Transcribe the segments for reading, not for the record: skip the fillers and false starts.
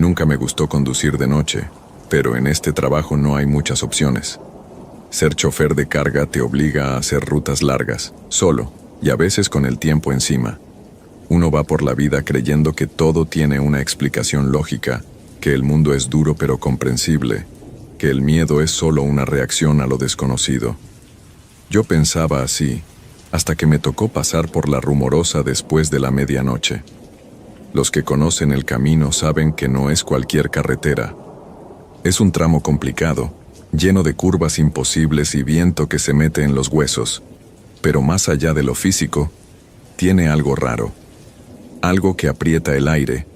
Nunca me gustó conducir de noche, pero en este trabajo no hay muchas opciones. Ser chofer de carga te obliga a hacer rutas largas, solo, y a veces con el tiempo encima. Uno va por la vida creyendo que todo tiene una explicación lógica, que el mundo es duro pero comprensible, que el miedo es solo una reacción a lo desconocido. Yo pensaba así, hasta que me tocó pasar por la Rumorosa después de la medianoche. Los que conocen el camino saben que no es cualquier carretera. Es un tramo complicado, lleno de curvas imposibles y viento que se mete en los huesos. Pero más allá de lo físico, tiene algo raro. Algo que aprieta el aire,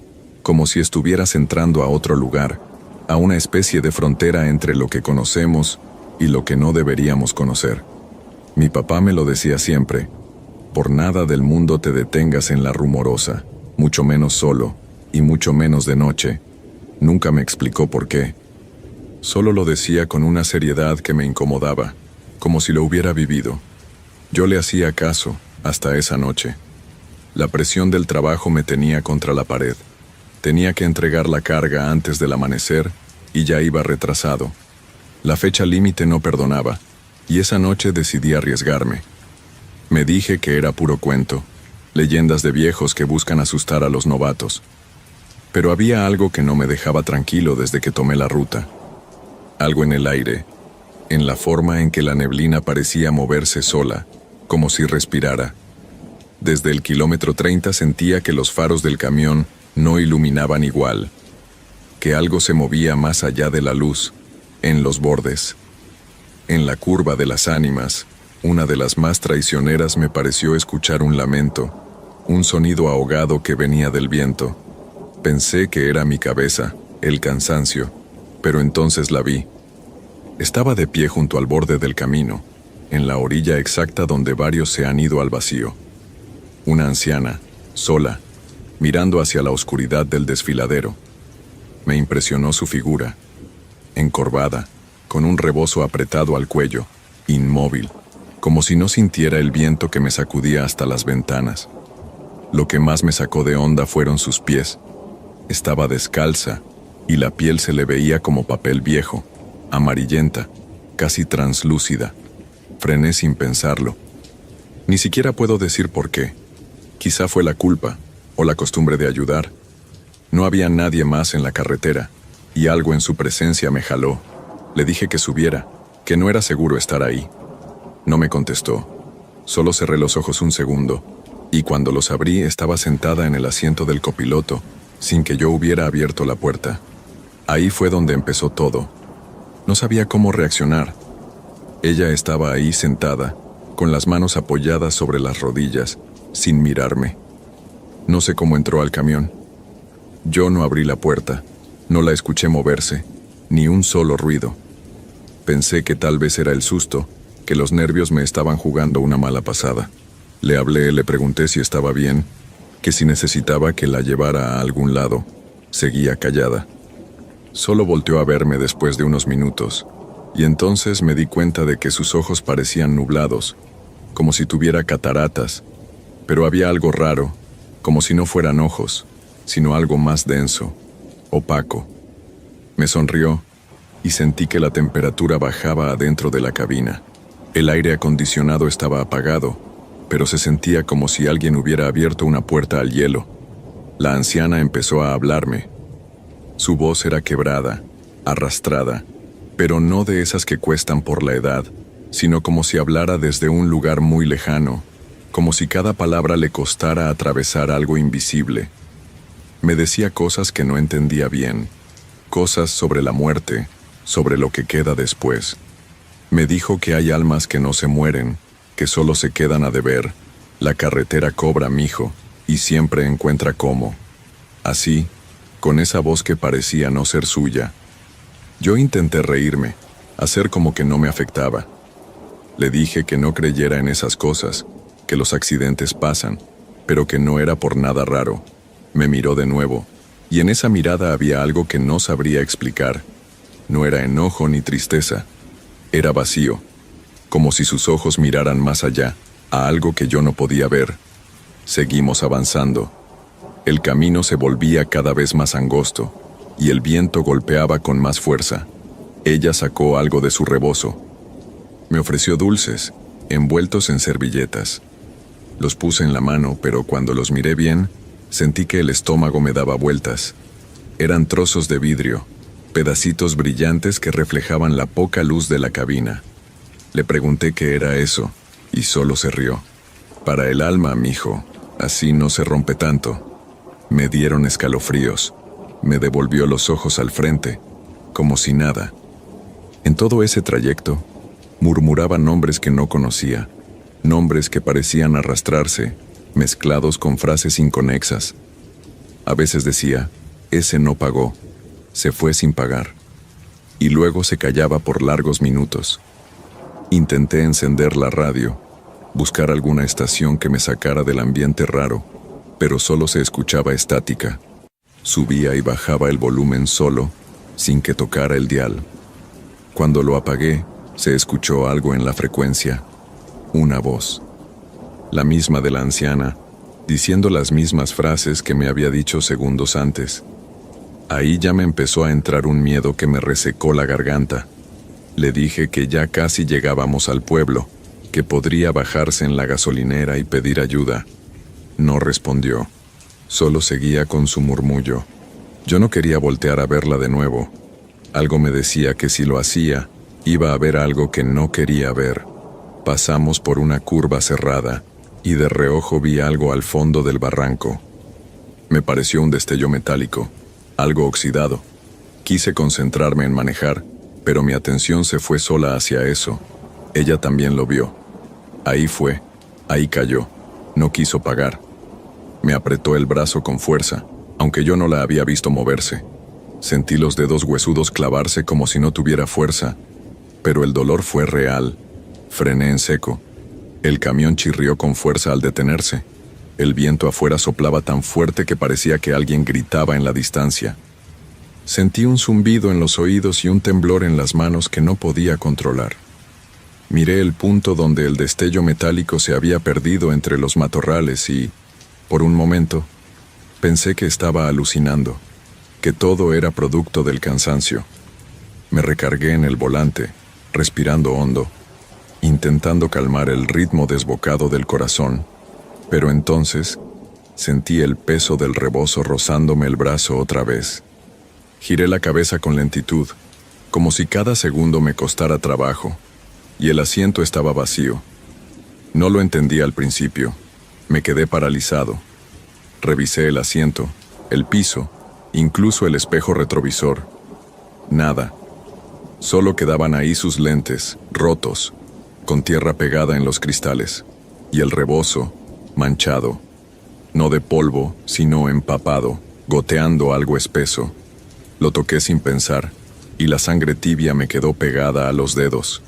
como si estuvieras entrando a otro lugar, a una especie de frontera entre lo que conocemos y lo que no deberíamos conocer. Mi papá me lo decía siempre: por nada del mundo te detengas en la Rumorosa, mucho menos solo, y mucho menos de noche. Nunca me explicó por qué. Solo lo decía con una seriedad que me incomodaba, como si lo hubiera vivido. Yo le hacía caso, hasta esa noche. La presión del trabajo me tenía contra la pared. Tenía que entregar la carga antes del amanecer y ya iba retrasado. La fecha límite no perdonaba, y esa noche decidí arriesgarme. Me dije que era puro cuento, leyendas de viejos que buscan asustar a los novatos. Pero había algo que no me dejaba tranquilo desde que tomé la ruta. Algo en el aire, en la forma en que la neblina parecía moverse sola, como si respirara. Desde el kilómetro 30 sentía que los faros del camión no iluminaban igual, que algo se movía más allá de la luz, en los bordes. En la curva de las ánimas, una de las más traicioneras, me pareció escuchar un lamento, un sonido ahogado que venía del viento. Pensé que era mi cabeza, el cansancio, pero entonces la vi. Estaba de pie junto al borde del camino, en la orilla exacta donde varios se han ido al vacío. Una anciana, sola, mirando hacia la oscuridad del desfiladero. Me impresionó su figura, encorvada, con un rebozo apretado al cuello, inmóvil, como si no sintiera el viento que me sacudía hasta las ventanas. Lo que más me sacó de onda fueron sus pies. Estaba descalza, y la piel se le veía como papel viejo, amarillenta, casi translúcida. Frené sin pensarlo. Ni siquiera puedo decir por qué. Quizá fue la culpa, o la costumbre de ayudar. No había nadie más en la carretera, y algo en su presencia me jaló. Le dije que subiera, que no era seguro estar ahí. No me contestó. Solo cerré los ojos un segundo, y cuando los abrí estaba sentada en el asiento del copiloto, sin que yo hubiera abierto la puerta. Ahí fue donde empezó todo. No sabía cómo reaccionar. Ella estaba ahí sentada, con las manos apoyadas sobre las rodillas, sin mirarme. No sé cómo entró al camión. Yo no abrí la puerta, no la escuché moverse, ni un solo ruido. Pensé que tal vez era el susto, que los nervios me estaban jugando una mala pasada. Le hablé, le pregunté si estaba bien, que si necesitaba que la llevara a algún lado. Seguía callada. Solo volteó a verme después de unos minutos, y entonces me di cuenta de que sus ojos parecían nublados, como si tuviera cataratas, pero había algo raro, como si no fueran ojos, sino algo más denso, opaco. Me sonrió, y sentí que la temperatura bajaba adentro de la cabina. El aire acondicionado estaba apagado, pero se sentía como si alguien hubiera abierto una puerta al hielo. La anciana empezó a hablarme. Su voz era quebrada, arrastrada, pero no de esas que cuestan por la edad, sino como si hablara desde un lugar muy lejano, como si cada palabra le costara atravesar algo invisible. Me decía cosas que no entendía bien, cosas sobre la muerte, sobre lo que queda después. Me dijo que hay almas que no se mueren, que solo se quedan a deber. La carretera cobra, mijo, y siempre encuentra cómo. Así, con esa voz que parecía no ser suya. Yo intenté reírme, hacer como que no me afectaba. Le dije que no creyera en esas cosas, que los accidentes pasan, pero que no era por nada raro. Me miró de nuevo, y en esa mirada había algo que no sabría explicar. No era enojo ni tristeza, era vacío, como si sus ojos miraran más allá, a algo que yo no podía ver. Seguimos avanzando. El camino se volvía cada vez más angosto, y el viento golpeaba con más fuerza. Ella sacó algo de su rebozo. Me ofreció dulces, envueltos en servilletas. Los puse en la mano, pero cuando los miré bien, sentí que el estómago me daba vueltas. Eran trozos de vidrio, pedacitos brillantes que reflejaban la poca luz de la cabina. Le pregunté qué era eso, y solo se rió. Para el alma, mijo, así no se rompe tanto. Me dieron escalofríos. Me devolvió los ojos al frente, como si nada. En todo ese trayecto, murmuraba nombres que no conocía, nombres que parecían arrastrarse, mezclados con frases inconexas. A veces decía, ese no pagó, se fue sin pagar. Y luego se callaba por largos minutos. Intenté encender la radio, buscar alguna estación que me sacara del ambiente raro, pero solo se escuchaba estática. Subía y bajaba el volumen solo, sin que tocara el dial. Cuando lo apagué, se escuchó algo en la frecuencia, una voz, la misma de la anciana, diciendo las mismas frases que me había dicho segundos antes. Ahí ya me empezó a entrar un miedo que me resecó la garganta. Le dije que ya casi llegábamos al pueblo, que podría bajarse en la gasolinera y pedir ayuda. No respondió, solo seguía con su murmullo. Yo no quería voltear a verla de nuevo. Algo me decía que si lo hacía, iba a ver algo que no quería ver. Pasamos por una curva cerrada, y de reojo vi algo al fondo del barranco. Me pareció un destello metálico, algo oxidado. Quise concentrarme en manejar, pero mi atención se fue sola hacia eso. Ella también lo vio. Ahí fue, ahí cayó. No quiso pagar. Me apretó el brazo con fuerza, aunque yo no la había visto moverse. Sentí los dedos huesudos clavarse como si no tuviera fuerza, pero el dolor fue real. Frené en seco. El camión chirrió con fuerza al detenerse. El viento afuera soplaba tan fuerte que parecía que alguien gritaba en la distancia. Sentí un zumbido en los oídos y un temblor en las manos que no podía controlar. Miré el punto donde el destello metálico se había perdido entre los matorrales y, por un momento, pensé que estaba alucinando, que todo era producto del cansancio. Me recargué en el volante, respirando hondo, intentando calmar el ritmo desbocado del corazón, pero entonces sentí el peso del rebozo rozándome el brazo otra vez. Giré la cabeza con lentitud, como si cada segundo me costara trabajo, y el asiento estaba vacío. No lo entendí al principio. Me quedé paralizado. Revisé el asiento, el piso, incluso el espejo retrovisor. Nada. Solo quedaban ahí sus lentes, rotos, con tierra pegada en los cristales, y el rebozo, manchado, no de polvo, sino empapado, goteando algo espeso. Lo toqué sin pensar, y la sangre tibia me quedó pegada a los dedos.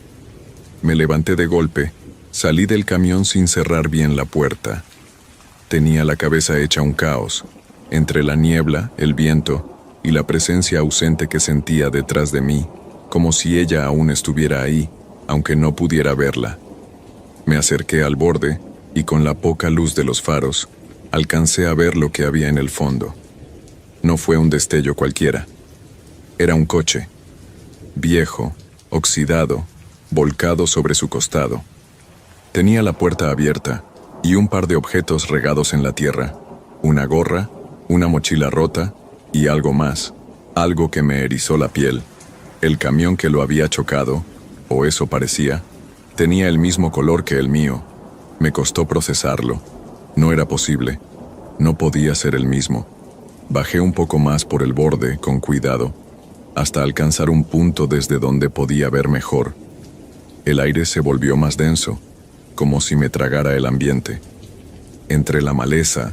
Me levanté de golpe, salí del camión sin cerrar bien la puerta. Tenía la cabeza hecha un caos, entre la niebla, el viento y la presencia ausente que sentía detrás de mí, como si ella aún estuviera ahí, aunque no pudiera verla. Me acerqué al borde y con la poca luz de los faros, alcancé a ver lo que había en el fondo. No fue un destello cualquiera. Era un coche, viejo, oxidado, volcado sobre su costado. Tenía la puerta abierta y un par de objetos regados en la tierra, una gorra, una mochila rota y algo más, algo que me erizó la piel. El camión que lo había chocado, o eso parecía, tenía el mismo color que el mío. Me costó procesarlo. No era posible. No podía ser el mismo. Bajé un poco más por el borde, con cuidado, hasta alcanzar un punto desde donde podía ver mejor. El aire se volvió más denso, como si me tragara el ambiente. Entre la maleza,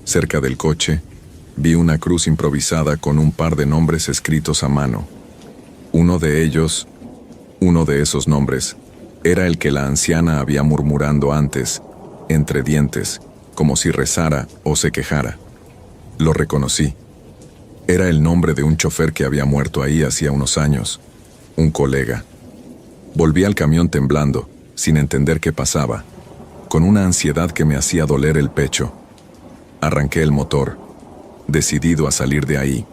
cerca del coche, vi una cruz improvisada con un par de nombres escritos a mano. Uno de esos nombres, era el que la anciana había murmurando antes, entre dientes, como si rezara o se quejara. Lo reconocí. Era el nombre de un chofer que había muerto ahí hacía unos años, un colega. Volví al camión temblando, sin entender qué pasaba, con una ansiedad que me hacía doler el pecho. Arranqué el motor, decidido a salir de ahí.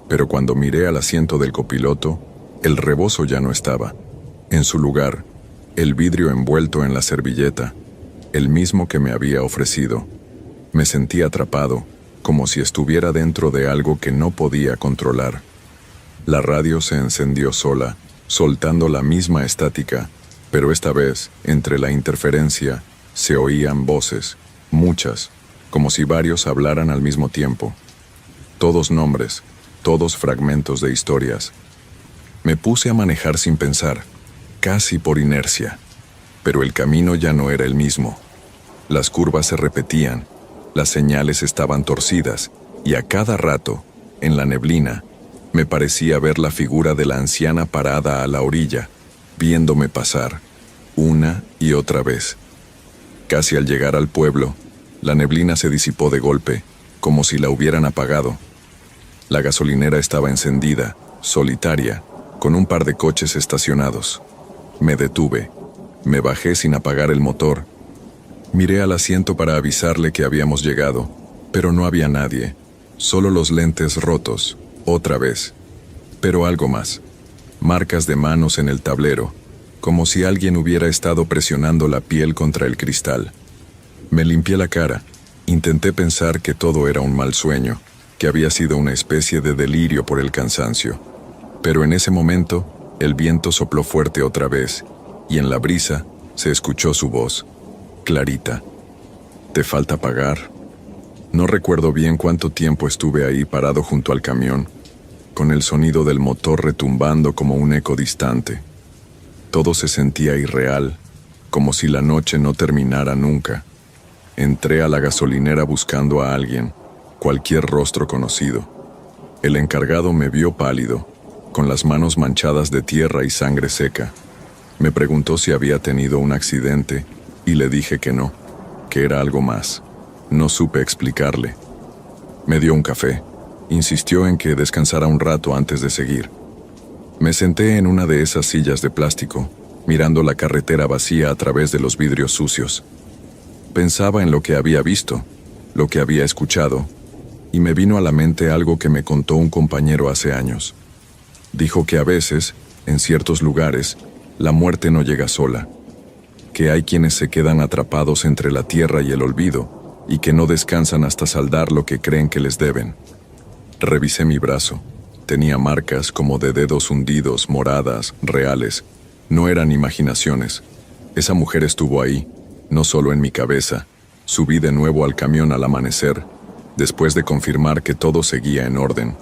pero cuando miré al asiento del copiloto, el rebozo ya no estaba. En su lugar, el vidrio envuelto en la servilleta, el mismo que me había ofrecido. Me sentí atrapado, como si estuviera dentro de algo que no podía controlar. La radio se encendió sola, soltando la misma estática, pero esta vez, entre la interferencia, se oían voces, muchas, como si varios hablaran al mismo tiempo. Todos nombres, todos fragmentos de historias. Me puse a manejar sin pensar, casi por inercia, pero el camino ya no era el mismo. Las curvas se repetían, las señales estaban torcidas, y a cada rato, en la neblina, me parecía ver la figura de la anciana parada a la orilla, viéndome pasar, una y otra vez. Casi al llegar al pueblo, la neblina se disipó de golpe, como si la hubieran apagado. La gasolinera estaba encendida, solitaria, con un par de coches estacionados. Me detuve, me bajé sin apagar el motor. Miré al asiento para avisarle que habíamos llegado, pero no había nadie, solo los lentes rotos, otra vez. Pero algo más, marcas de manos en el tablero, como si alguien hubiera estado presionando la piel contra el cristal. Me limpié la cara, intenté pensar que todo era un mal sueño, que había sido una especie de delirio por el cansancio. Pero en ese momento, el viento sopló fuerte otra vez, y en la brisa se escuchó su voz, clarita. ¿Te falta pagar? No recuerdo bien cuánto tiempo estuve ahí parado junto al camión, con el sonido del motor retumbando como un eco distante. Todo se sentía irreal, como si la noche no terminara nunca. Entré a la gasolinera buscando a alguien, cualquier rostro conocido. El encargado me vio pálido, con las manos manchadas de tierra y sangre seca. Me preguntó si había tenido un accidente, y le dije que no, que era algo más. No supe explicarle. Me dio un café. Insistió en que descansara un rato antes de seguir. Me senté en una de esas sillas de plástico, mirando la carretera vacía a través de los vidrios sucios. Pensaba en lo que había visto, lo que había escuchado, y me vino a la mente algo que me contó un compañero hace años. Dijo que a veces, en ciertos lugares, la muerte no llega sola, que hay quienes se quedan atrapados entre la tierra y el olvido, y que no descansan hasta saldar lo que creen que les deben. Revisé mi brazo. Tenía marcas como de dedos hundidos, moradas, reales. No eran imaginaciones. Esa mujer estuvo ahí, no solo en mi cabeza. Subí de nuevo al camión al amanecer, después de confirmar que todo seguía en orden.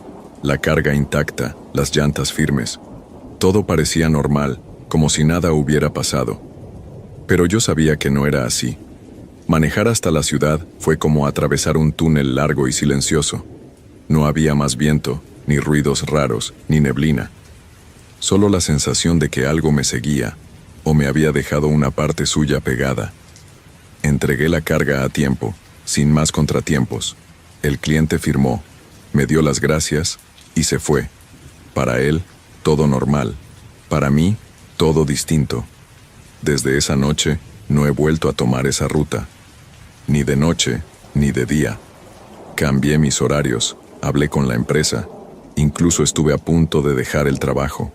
La carga intacta, las llantas firmes. Todo parecía normal, como si nada hubiera pasado. Pero yo sabía que no era así. Manejar hasta la ciudad fue como atravesar un túnel largo y silencioso. No había más viento, ni ruidos raros, ni neblina. Solo la sensación de que algo me seguía, o me había dejado una parte suya pegada. Entregué la carga a tiempo, sin más contratiempos. El cliente firmó, me dio las gracias y se fue. Para él, todo normal. Para mí, todo distinto. Desde esa noche, no he vuelto a tomar esa ruta. Ni de noche, ni de día. Cambié mis horarios, hablé con la empresa. Incluso estuve a punto de dejar el trabajo.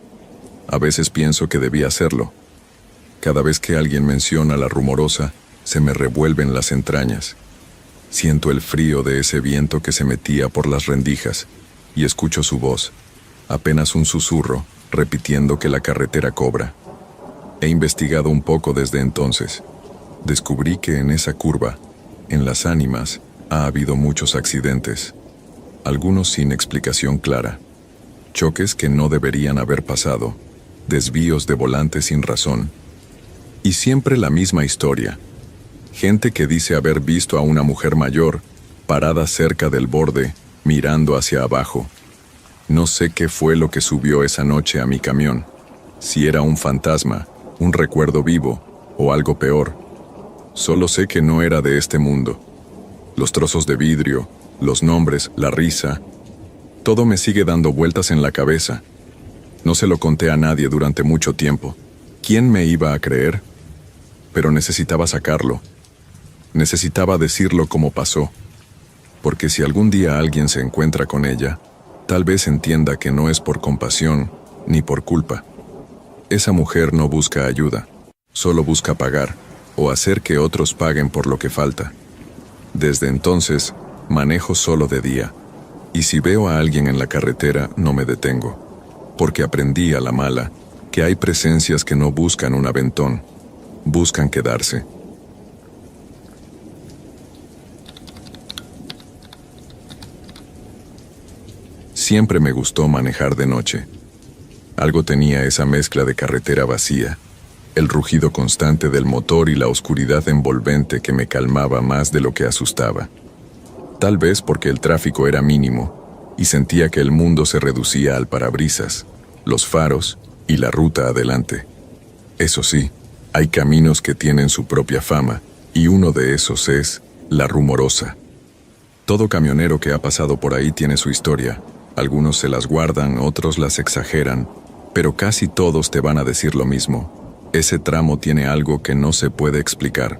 A veces pienso que debía hacerlo. Cada vez que alguien menciona la Rumorosa, se me revuelven las entrañas. Siento el frío de ese viento que se metía por las rendijas y escucho su voz, apenas un susurro, repitiendo que la carretera cobra. He investigado un poco desde entonces. Descubrí que en esa curva, en Las Ánimas, ha habido muchos accidentes, algunos sin explicación clara, choques que no deberían haber pasado, desvíos de volante sin razón. Y siempre la misma historia. Gente que dice haber visto a una mujer mayor, parada cerca del borde, mirando hacia abajo. No sé qué fue lo que subió esa noche a mi camión, si era un fantasma, un recuerdo vivo, o algo peor. Solo sé que no era de este mundo. Los trozos de vidrio, los nombres, la risa, todo me sigue dando vueltas en la cabeza. No se lo conté a nadie durante mucho tiempo. ¿Quién me iba a creer? Pero necesitaba sacarlo. Necesitaba decirlo como pasó. Porque si algún día alguien se encuentra con ella, Tal vez entienda que no es por compasión ni por culpa. Esa mujer no busca ayuda, solo busca pagar o hacer que otros paguen por lo que falta. Desde entonces, manejo solo de día, y si veo a alguien en la carretera no me detengo, porque aprendí a la mala que hay presencias que no buscan un aventón, buscan quedarse. Siempre me gustó manejar de noche. Algo tenía esa mezcla de carretera vacía, el rugido constante del motor y la oscuridad envolvente que me calmaba más de lo que asustaba. Tal vez porque el tráfico era mínimo y sentía que el mundo se reducía al parabrisas, los faros y la ruta adelante. Eso sí, hay caminos que tienen su propia fama y uno de esos es La Rumorosa. Todo camionero que ha pasado por ahí tiene su historia. Algunos se las guardan, otros las exageran, pero casi todos te van a decir lo mismo. Ese tramo tiene algo que no se puede explicar.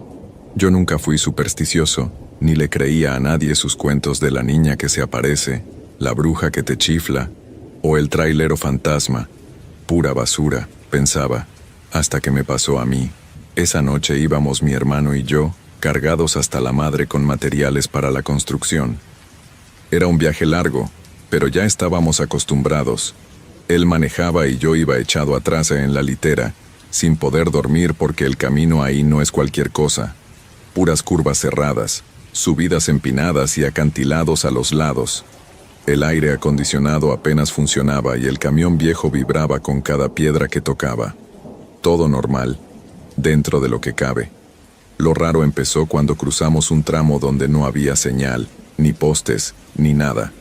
Yo nunca fui supersticioso, ni le creía a nadie sus cuentos de la niña que se aparece, la bruja que te chifla, o el trailero fantasma. Pura basura, pensaba, hasta que me pasó a mí. Esa noche íbamos mi hermano y yo, cargados hasta la madre con materiales para la construcción. Era un viaje largo, pero ya estábamos acostumbrados. Él manejaba y yo iba echado atrás en la litera, sin poder dormir porque el camino ahí no es cualquier cosa. Puras curvas cerradas, subidas empinadas y acantilados a los lados. El aire acondicionado apenas funcionaba y el camión viejo vibraba con cada piedra que tocaba. Todo normal, dentro de lo que cabe. Lo raro empezó cuando cruzamos un tramo donde no había señal, ni postes, ni nada.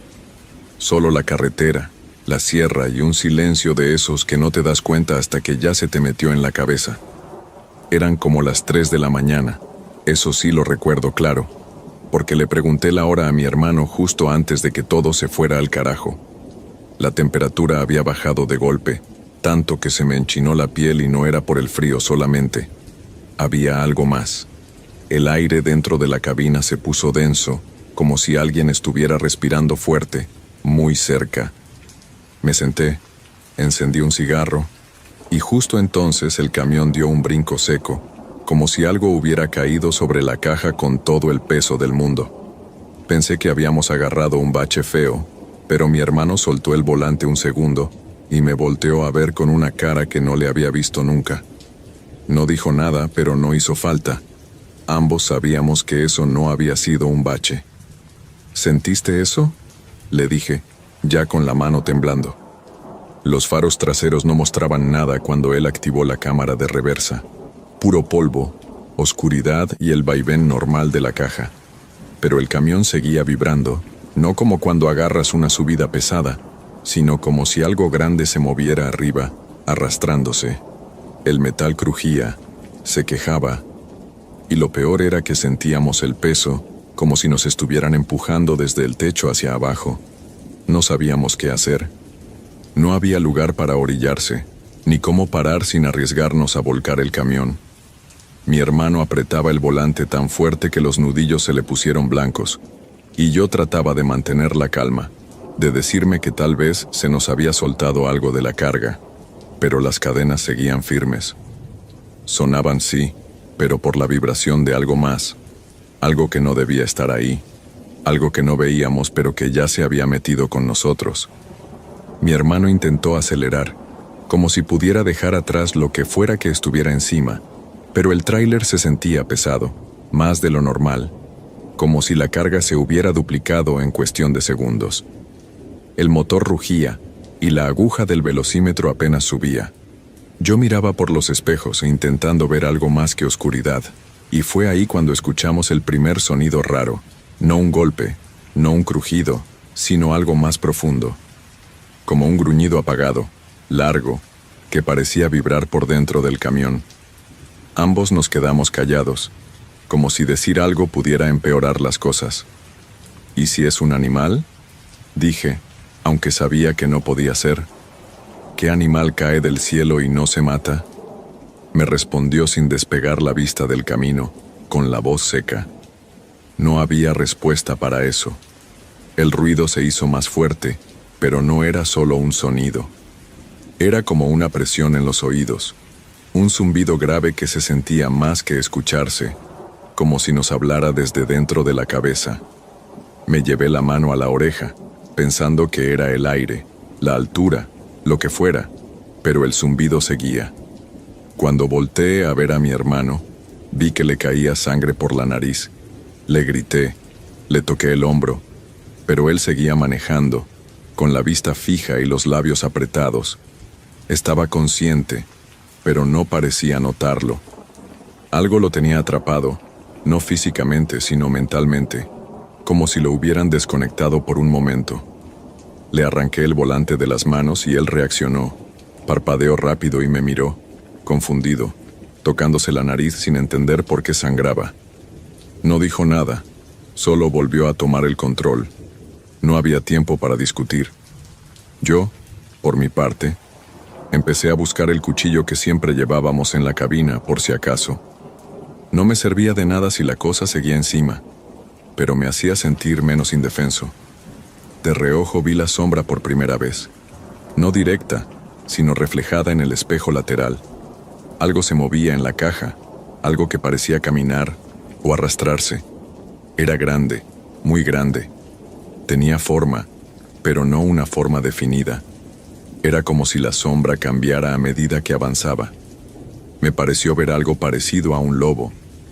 Solo la carretera, la sierra y un silencio de esos que no te das cuenta hasta que ya se te metió en la cabeza. Eran como las 3 de la mañana, eso sí lo recuerdo claro, porque le pregunté la hora a mi hermano justo antes de que todo se fuera al carajo. La temperatura había bajado de golpe, tanto que se me enchinó la piel y no era por el frío solamente. Había algo más. El aire dentro de la cabina se puso denso, como si alguien estuviera respirando fuerte, muy cerca. Me senté, encendí un cigarro, y justo entonces el camión dio un brinco seco, como si algo hubiera caído sobre la caja con todo el peso del mundo. Pensé que habíamos agarrado un bache feo, pero mi hermano soltó el volante un segundo y me volteó a ver con una cara que no le había visto nunca. No dijo nada, pero no hizo falta. Ambos sabíamos que eso no había sido un bache. ¿Sentiste eso?, le dije, ya con la mano temblando. Los faros traseros no mostraban nada cuando él activó la cámara de reversa. Puro polvo, oscuridad y el vaivén normal de la caja. Pero el camión seguía vibrando, no como cuando agarras una subida pesada, sino como si algo grande se moviera arriba, arrastrándose. El metal crujía, se quejaba, y lo peor era que sentíamos el peso, como si nos estuvieran empujando desde el techo hacia abajo. No sabíamos qué hacer. No había lugar para orillarse, ni cómo parar sin arriesgarnos a volcar el camión. Mi hermano apretaba el volante tan fuerte que los nudillos se le pusieron blancos, y yo trataba de mantener la calma, de decirme que tal vez se nos había soltado algo de la carga, pero las cadenas seguían firmes. Sonaban sí, pero por la vibración de algo más, algo que no debía estar ahí, algo que no veíamos pero que ya se había metido con nosotros. Mi hermano intentó acelerar, como si pudiera dejar atrás lo que fuera que estuviera encima, pero el tráiler se sentía pesado, más de lo normal, como si la carga se hubiera duplicado en cuestión de segundos. El motor rugía, y la aguja del velocímetro apenas subía. Yo miraba por los espejos intentando ver algo más que oscuridad, y fue ahí cuando escuchamos el primer sonido raro, no un golpe, no un crujido, sino algo más profundo, como un gruñido apagado, largo, que parecía vibrar por dentro del camión. Ambos nos quedamos callados, como si decir algo pudiera empeorar las cosas. ¿Y si es un animal?, dije, aunque sabía que no podía ser. ¿Qué animal cae del cielo y no se mata?, me respondió sin despegar la vista del camino, con la voz seca. No había respuesta para eso. El ruido se hizo más fuerte, pero no era solo un sonido. Era como una presión en los oídos, un zumbido grave que se sentía más que escucharse, como si nos hablara desde dentro de la cabeza. Me llevé la mano a la oreja, pensando que era el aire, la altura, lo que fuera, pero el zumbido seguía. Cuando volteé a ver a mi hermano, vi que le caía sangre por la nariz. Le grité, le toqué el hombro, pero él seguía manejando, con la vista fija y los labios apretados. Estaba consciente, pero no parecía notarlo. Algo lo tenía atrapado, no físicamente, sino mentalmente, como si lo hubieran desconectado por un momento. Le arranqué el volante de las manos y él reaccionó. Parpadeó rápido y me miró, confundido, tocándose la nariz sin entender por qué sangraba. No dijo nada, solo volvió a tomar el control. No había tiempo para discutir. Yo, por mi parte, empecé a buscar el cuchillo que siempre llevábamos en la cabina, por si acaso. No me servía de nada si la cosa seguía encima, pero me hacía sentir menos indefenso. De reojo vi la sombra por primera vez. No directa, sino reflejada en el espejo lateral. Algo se movía en la caja, algo que parecía caminar o arrastrarse. Era grande, muy grande. Tenía forma, pero no una forma definida. Era como si la sombra cambiara a medida que avanzaba. Me pareció ver algo parecido a un lobo,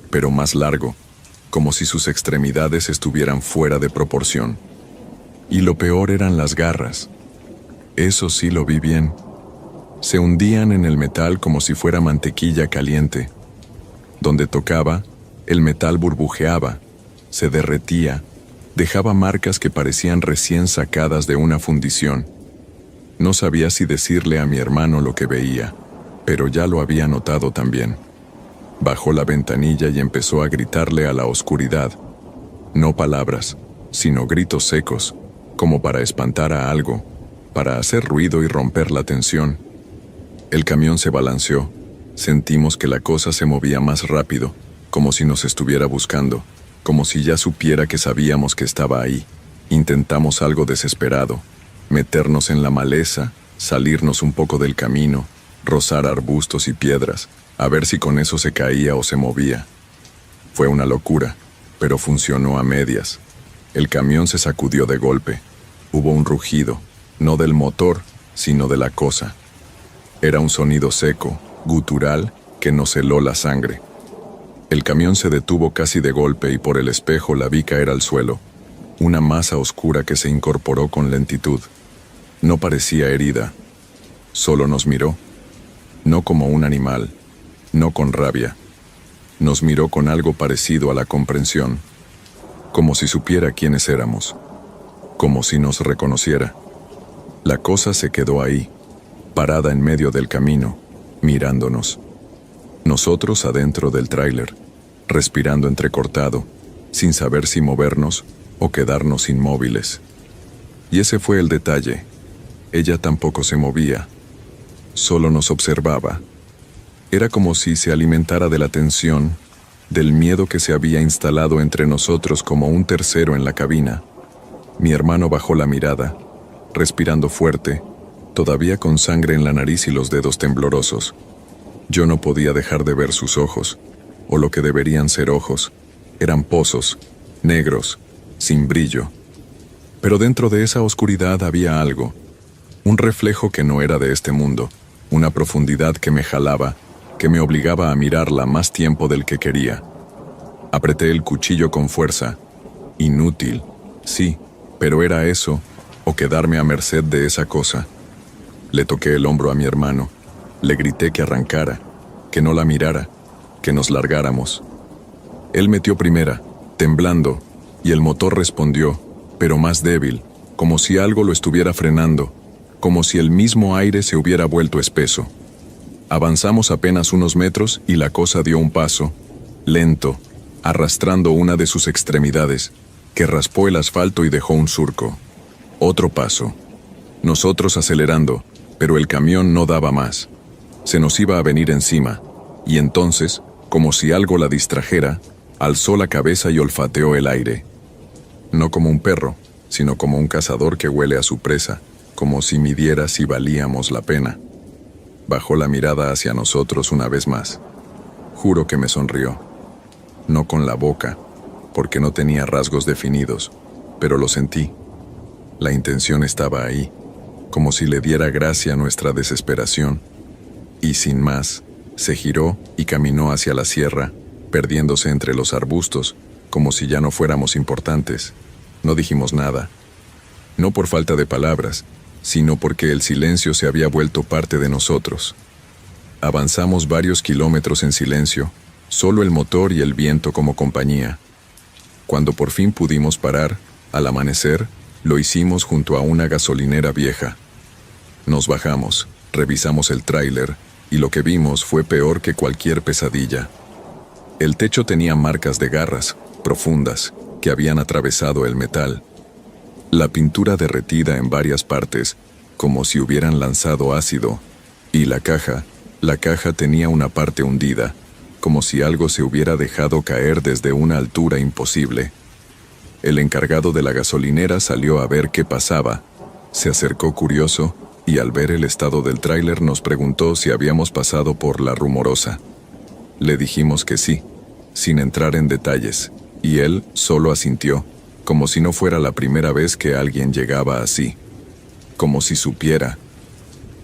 pero más largo, como si sus extremidades estuvieran fuera de proporción. Y lo peor eran las garras. Eso sí lo vi bien. Se hundían en el metal como si fuera mantequilla caliente. Donde tocaba, el metal burbujeaba, se derretía, dejaba marcas que parecían recién sacadas de una fundición. No sabía si decirle a mi hermano lo que veía, pero ya lo había notado también. Bajó la ventanilla y empezó a gritarle a la oscuridad. No palabras, sino gritos secos, como para espantar a algo, para hacer ruido y romper la tensión. El camión se balanceó. Sentimos que la cosa se movía más rápido, como si nos estuviera buscando, como si ya supiera que sabíamos que estaba ahí. Intentamos algo desesperado, meternos en la maleza, salirnos un poco del camino, rozar arbustos y piedras, a ver si con eso se caía o se movía. Fue una locura, pero funcionó a medias. El camión se sacudió de golpe. Hubo un rugido, no del motor, sino de la cosa. Era un sonido seco, gutural, que nos heló la sangre. El camión se detuvo casi de golpe y por el espejo la vi caer al suelo, una masa oscura que se incorporó con lentitud. No parecía herida, solo nos miró, no como un animal, no con rabia. Nos miró con algo parecido a la comprensión, como si supiera quiénes éramos, como si nos reconociera. La cosa se quedó ahí, parada en medio del camino, mirándonos. Nosotros adentro del tráiler, respirando entrecortado, sin saber si movernos o quedarnos inmóviles. Y ese fue el detalle. Ella tampoco se movía, solo nos observaba. Era como si se alimentara de la tensión, del miedo que se había instalado entre nosotros como un tercero en la cabina. Mi hermano bajó la mirada, respirando fuerte, todavía con sangre en la nariz y los dedos temblorosos. Yo no podía dejar de ver sus ojos, o lo que deberían ser ojos. Eran pozos, negros, sin brillo. Pero dentro de esa oscuridad había algo, un reflejo que no era de este mundo, una profundidad que me jalaba, que me obligaba a mirarla más tiempo del que quería. Apreté el cuchillo con fuerza. Inútil, sí, pero era eso, o quedarme a merced de esa cosa. Le toqué el hombro a mi hermano. Le grité que arrancara, que no la mirara, que nos largáramos. Él metió primera, temblando, y el motor respondió, pero más débil, como si algo lo estuviera frenando, como si el mismo aire se hubiera vuelto espeso. Avanzamos apenas unos metros y la cosa dio un paso, lento, arrastrando una de sus extremidades, que raspó el asfalto y dejó un surco. Otro paso. Nosotros acelerando, pero el camión no daba más. Se nos iba a venir encima, y entonces, como si algo la distrajera, alzó la cabeza y olfateó el aire. No como un perro, sino como un cazador que huele a su presa, como si midiera si valíamos la pena. Bajó la mirada hacia nosotros una vez más. Juro que me sonrió. No con la boca, porque no tenía rasgos definidos, pero lo sentí. La intención estaba ahí, como si le diera gracia a nuestra desesperación. Y sin más, se giró y caminó hacia la sierra, perdiéndose entre los arbustos, como si ya no fuéramos importantes. No dijimos nada. No por falta de palabras, sino porque el silencio se había vuelto parte de nosotros. Avanzamos varios kilómetros en silencio, solo el motor y el viento como compañía. Cuando por fin pudimos parar, al amanecer, lo hicimos junto a una gasolinera vieja. Nos bajamos, revisamos el tráiler, y lo que vimos fue peor que cualquier pesadilla. El techo tenía marcas de garras, profundas, que habían atravesado el metal. La pintura derretida en varias partes, como si hubieran lanzado ácido, y la caja tenía una parte hundida, como si algo se hubiera dejado caer desde una altura imposible. El encargado de la gasolinera salió a ver qué pasaba, se acercó curioso, y al ver el estado del tráiler nos preguntó si habíamos pasado por La Rumorosa. Le dijimos que sí, sin entrar en detalles, y él solo asintió, como si no fuera la primera vez que alguien llegaba así. Como si supiera.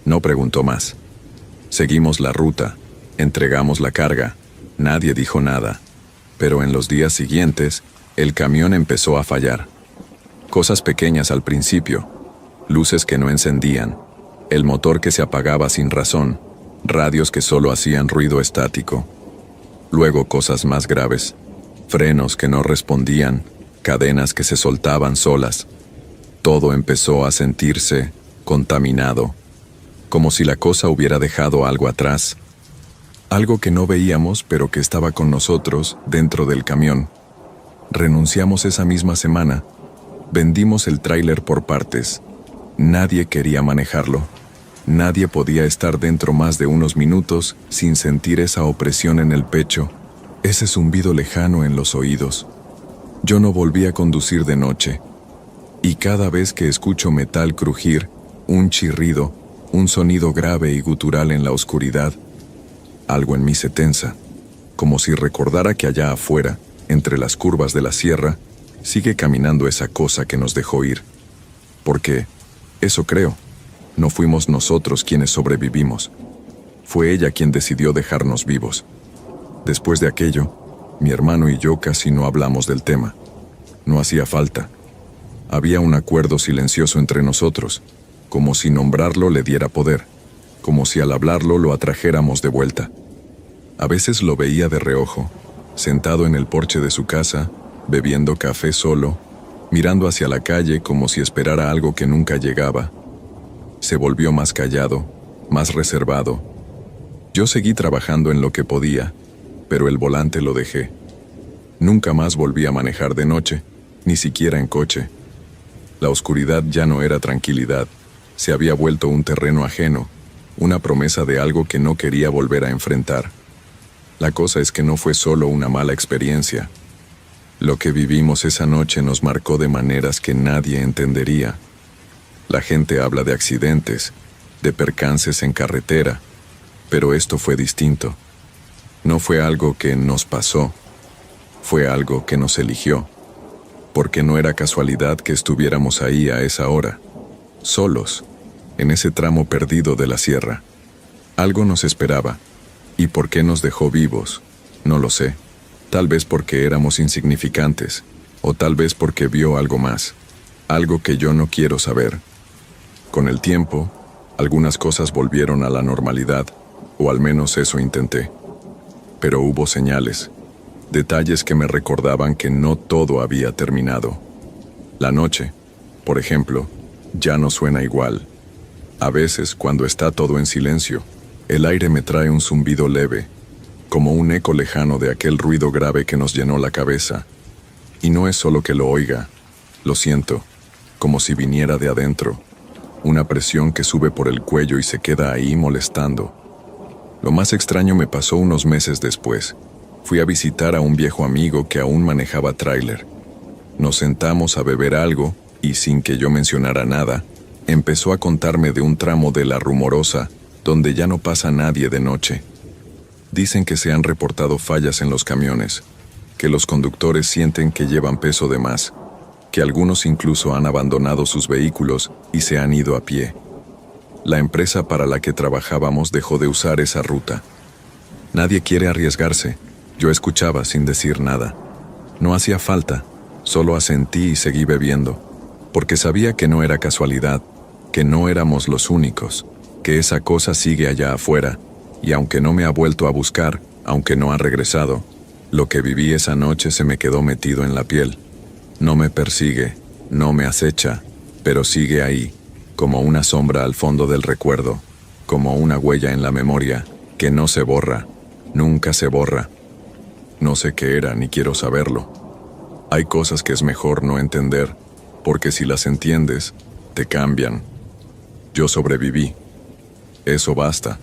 No preguntó más. Seguimos la ruta, entregamos la carga, nadie dijo nada. Pero en los días siguientes, el camión empezó a fallar. Cosas pequeñas al principio, luces que no encendían, el motor que se apagaba sin razón, radios que solo hacían ruido estático. Luego cosas más graves, frenos que no respondían, cadenas que se soltaban solas. Todo empezó a sentirse contaminado, como si la cosa hubiera dejado algo atrás. Algo que no veíamos, pero que estaba con nosotros dentro del camión. Renunciamos esa misma semana. Vendimos el tráiler por partes. Nadie quería manejarlo. Nadie podía estar dentro más de unos minutos sin sentir esa opresión en el pecho, ese zumbido lejano en los oídos. Yo no volví a conducir de noche, y cada vez que escucho metal crujir, un chirrido, un sonido grave y gutural en la oscuridad, algo en mí se tensa, como si recordara que allá afuera, entre las curvas de la sierra, sigue caminando esa cosa que nos dejó ir. Porque, eso creo, no fuimos nosotros quienes sobrevivimos. Fue ella quien decidió dejarnos vivos. Después de aquello, mi hermano y yo casi no hablamos del tema. No hacía falta. Había un acuerdo silencioso entre nosotros, como si nombrarlo le diera poder, como si al hablarlo lo atrajéramos de vuelta. A veces lo veía de reojo, sentado en el porche de su casa, bebiendo café solo, mirando hacia la calle como si esperara algo que nunca llegaba. Se volvió más callado, más reservado. Yo seguí trabajando en lo que podía, pero el volante lo dejé. Nunca más volví a manejar de noche, ni siquiera en coche. La oscuridad ya no era tranquilidad, se había vuelto un terreno ajeno, una promesa de algo que no quería volver a enfrentar. La cosa es que no fue solo una mala experiencia. Lo que vivimos esa noche nos marcó de maneras que nadie entendería. La gente habla de accidentes, de percances en carretera, pero esto fue distinto. No fue algo que nos pasó, fue algo que nos eligió, porque no era casualidad que estuviéramos ahí a esa hora, solos, en ese tramo perdido de la sierra. Algo nos esperaba, y por qué nos dejó vivos, no lo sé. Tal vez porque éramos insignificantes, o tal vez porque vio algo más, algo que yo no quiero saber. Con el tiempo, algunas cosas volvieron a la normalidad, o al menos eso intenté. Pero hubo señales, detalles que me recordaban que no todo había terminado. La noche, por ejemplo, ya no suena igual. A veces, cuando está todo en silencio, el aire me trae un zumbido leve, como un eco lejano de aquel ruido grave que nos llenó la cabeza. Y no es solo que lo oiga, lo siento, como si viniera de adentro, una presión que sube por el cuello y se queda ahí molestando. Lo más extraño me pasó unos meses después. Fui a visitar a un viejo amigo que aún manejaba tráiler. Nos sentamos a beber algo y sin que yo mencionara nada, Empezó a contarme de un tramo de La Rumorosa, donde ya no pasa nadie de noche. Dicen que se han reportado fallas en los camiones, que los conductores sienten que llevan peso de más, que algunos incluso han abandonado sus vehículos y se han ido a pie. La empresa para la que trabajábamos dejó de usar esa ruta. Nadie quiere arriesgarse. Yo escuchaba sin decir nada. No hacía falta, solo asentí y seguí bebiendo, porque sabía que no era casualidad, que no éramos los únicos, que esa cosa sigue allá afuera, y aunque no me ha vuelto a buscar, aunque no ha regresado, lo que viví esa noche se me quedó metido en la piel. No me persigue, no me acecha, pero sigue ahí, como una sombra al fondo del recuerdo, como una huella en la memoria, que no se borra, nunca se borra. No sé qué era ni quiero saberlo. Hay cosas que es mejor no entender, porque si las entiendes, te cambian. Yo sobreviví. Eso basta.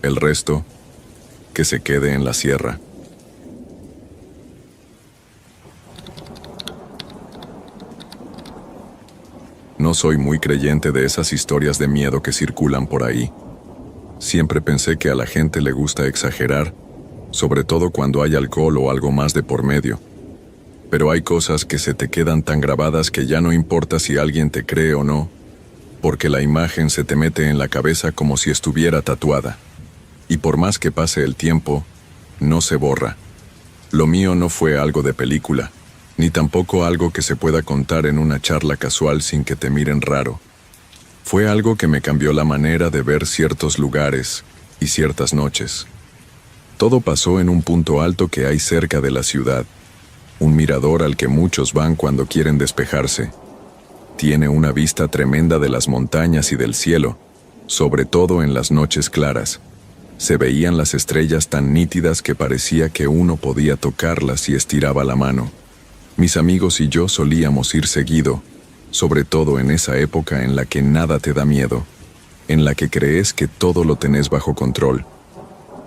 El resto, que se quede en la sierra. No soy muy creyente de esas historias de miedo que circulan por ahí. Siempre pensé que a la gente le gusta exagerar, sobre todo cuando hay alcohol o algo más de por medio. Pero hay cosas que se te quedan tan grabadas que ya no importa si alguien te cree o no, porque la imagen se te mete en la cabeza como si estuviera tatuada. Y por más que pase el tiempo, no se borra. Lo mío no fue algo de película, ni tampoco algo que se pueda contar en una charla casual sin que te miren raro. Fue algo que me cambió la manera de ver ciertos lugares y ciertas noches. Todo pasó en un punto alto que hay cerca de la ciudad, un mirador al que muchos van cuando quieren despejarse. Tiene una vista tremenda de las montañas y del cielo, sobre todo en las noches claras. Se veían las estrellas tan nítidas que parecía que uno podía tocarlas si estiraba la mano. Mis amigos y yo solíamos ir seguido, sobre todo en esa época en la que nada te da miedo, en la que crees que todo lo tenés bajo control.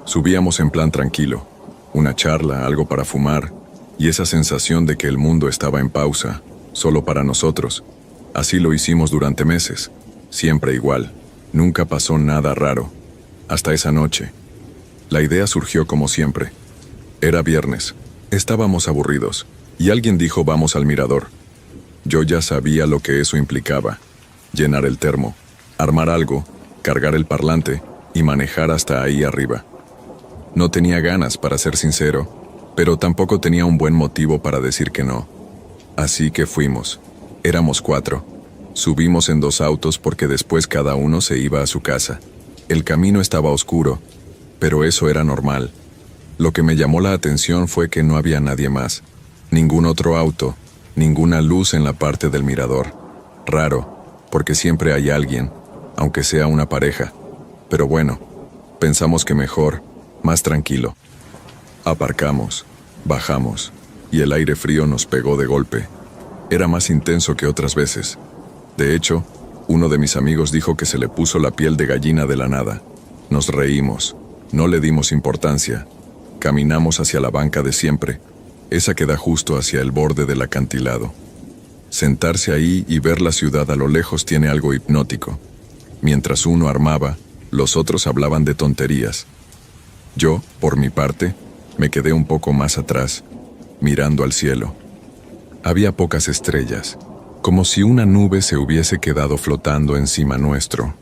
Subíamos en plan tranquilo, una charla, algo para fumar, y esa sensación de que el mundo estaba en pausa, solo para nosotros. Así lo hicimos durante meses, siempre igual, nunca pasó nada raro, hasta esa noche. La idea surgió como siempre. Era viernes, estábamos aburridos, y alguien dijo vamos al mirador. Yo ya sabía lo que eso implicaba, llenar el termo, armar algo, cargar el parlante y manejar hasta ahí arriba. No tenía ganas, para ser sincero, pero tampoco tenía un buen motivo para decir que no. Así que fuimos. Éramos 4. Subimos en 2 autos porque después cada uno se iba a su casa. El camino estaba oscuro, pero eso era normal. Lo que me llamó la atención fue que no había nadie más. Ningún otro auto, ninguna luz en la parte del mirador. Raro, porque siempre hay alguien, aunque sea una pareja. Pero bueno, pensamos que mejor, más tranquilo. Aparcamos, bajamos, y el aire frío nos pegó de golpe. Era más intenso que otras veces. De hecho, uno de mis amigos dijo que se le puso la piel de gallina de la nada. Nos reímos, no le dimos importancia. Caminamos hacia la banca de siempre, esa que da justo hacia el borde del acantilado. Sentarse ahí y ver la ciudad a lo lejos tiene algo hipnótico. Mientras uno armaba, los otros hablaban de tonterías. Yo, por mi parte, me quedé un poco más atrás, mirando al cielo. Había pocas estrellas, como si una nube se hubiese quedado flotando encima nuestro.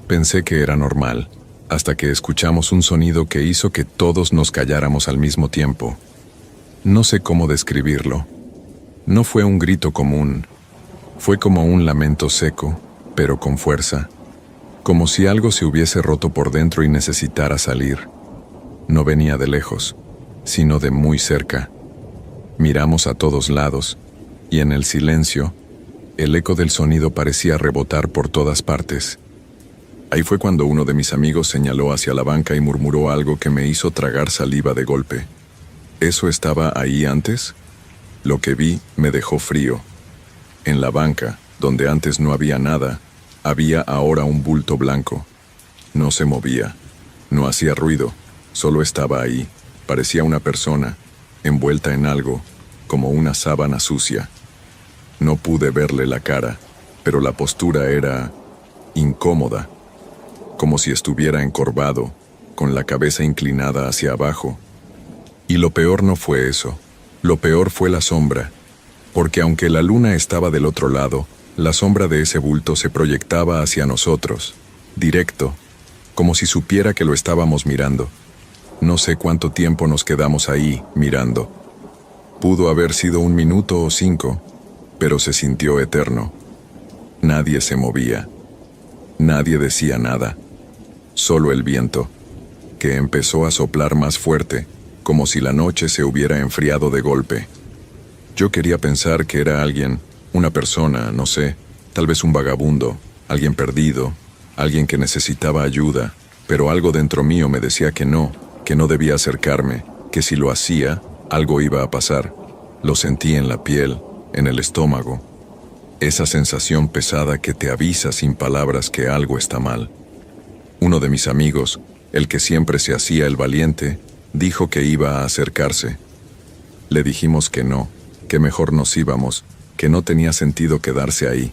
Pensé que era normal, hasta que escuchamos un sonido que hizo que todos nos calláramos al mismo tiempo. No sé cómo describirlo. No fue un grito común. Fue como un lamento seco, pero con fuerza. Como si algo se hubiese roto por dentro y necesitara salir. No venía de lejos, sino de muy cerca. Miramos a todos lados, y en el silencio, el eco del sonido parecía rebotar por todas partes. Ahí fue cuando uno de mis amigos señaló hacia la banca y murmuró algo que me hizo tragar saliva de golpe. ¿Eso estaba ahí antes? Lo que vi me dejó frío. En la banca, donde antes no había nada, había ahora un bulto blanco. No se movía, no hacía ruido, solo estaba ahí. Parecía una persona, envuelta en algo, como una sábana sucia. No pude verle la cara, pero la postura era incómoda, como si estuviera encorvado, con la cabeza inclinada hacia abajo. Y lo peor no fue eso, lo peor fue la sombra, porque aunque la luna estaba del otro lado, la sombra de ese bulto se proyectaba hacia nosotros, directo, como si supiera que lo estábamos mirando. No sé cuánto tiempo nos quedamos ahí, mirando. Pudo haber sido 1 minuto o 5, pero se sintió eterno. Nadie se movía. Nadie decía nada. Solo el viento, que empezó a soplar más fuerte, como si la noche se hubiera enfriado de golpe. Yo quería pensar que era alguien, una persona, no sé, tal vez un vagabundo, alguien perdido, alguien que necesitaba ayuda, pero algo dentro mío me decía que no debía acercarme, que si lo hacía, algo iba a pasar. Lo sentí en la piel, en el estómago. Esa sensación pesada que te avisa sin palabras que algo está mal. Uno de mis amigos, el que siempre se hacía el valiente, dijo que iba a acercarse. Le dijimos que no, que mejor nos íbamos, que no tenía sentido quedarse ahí.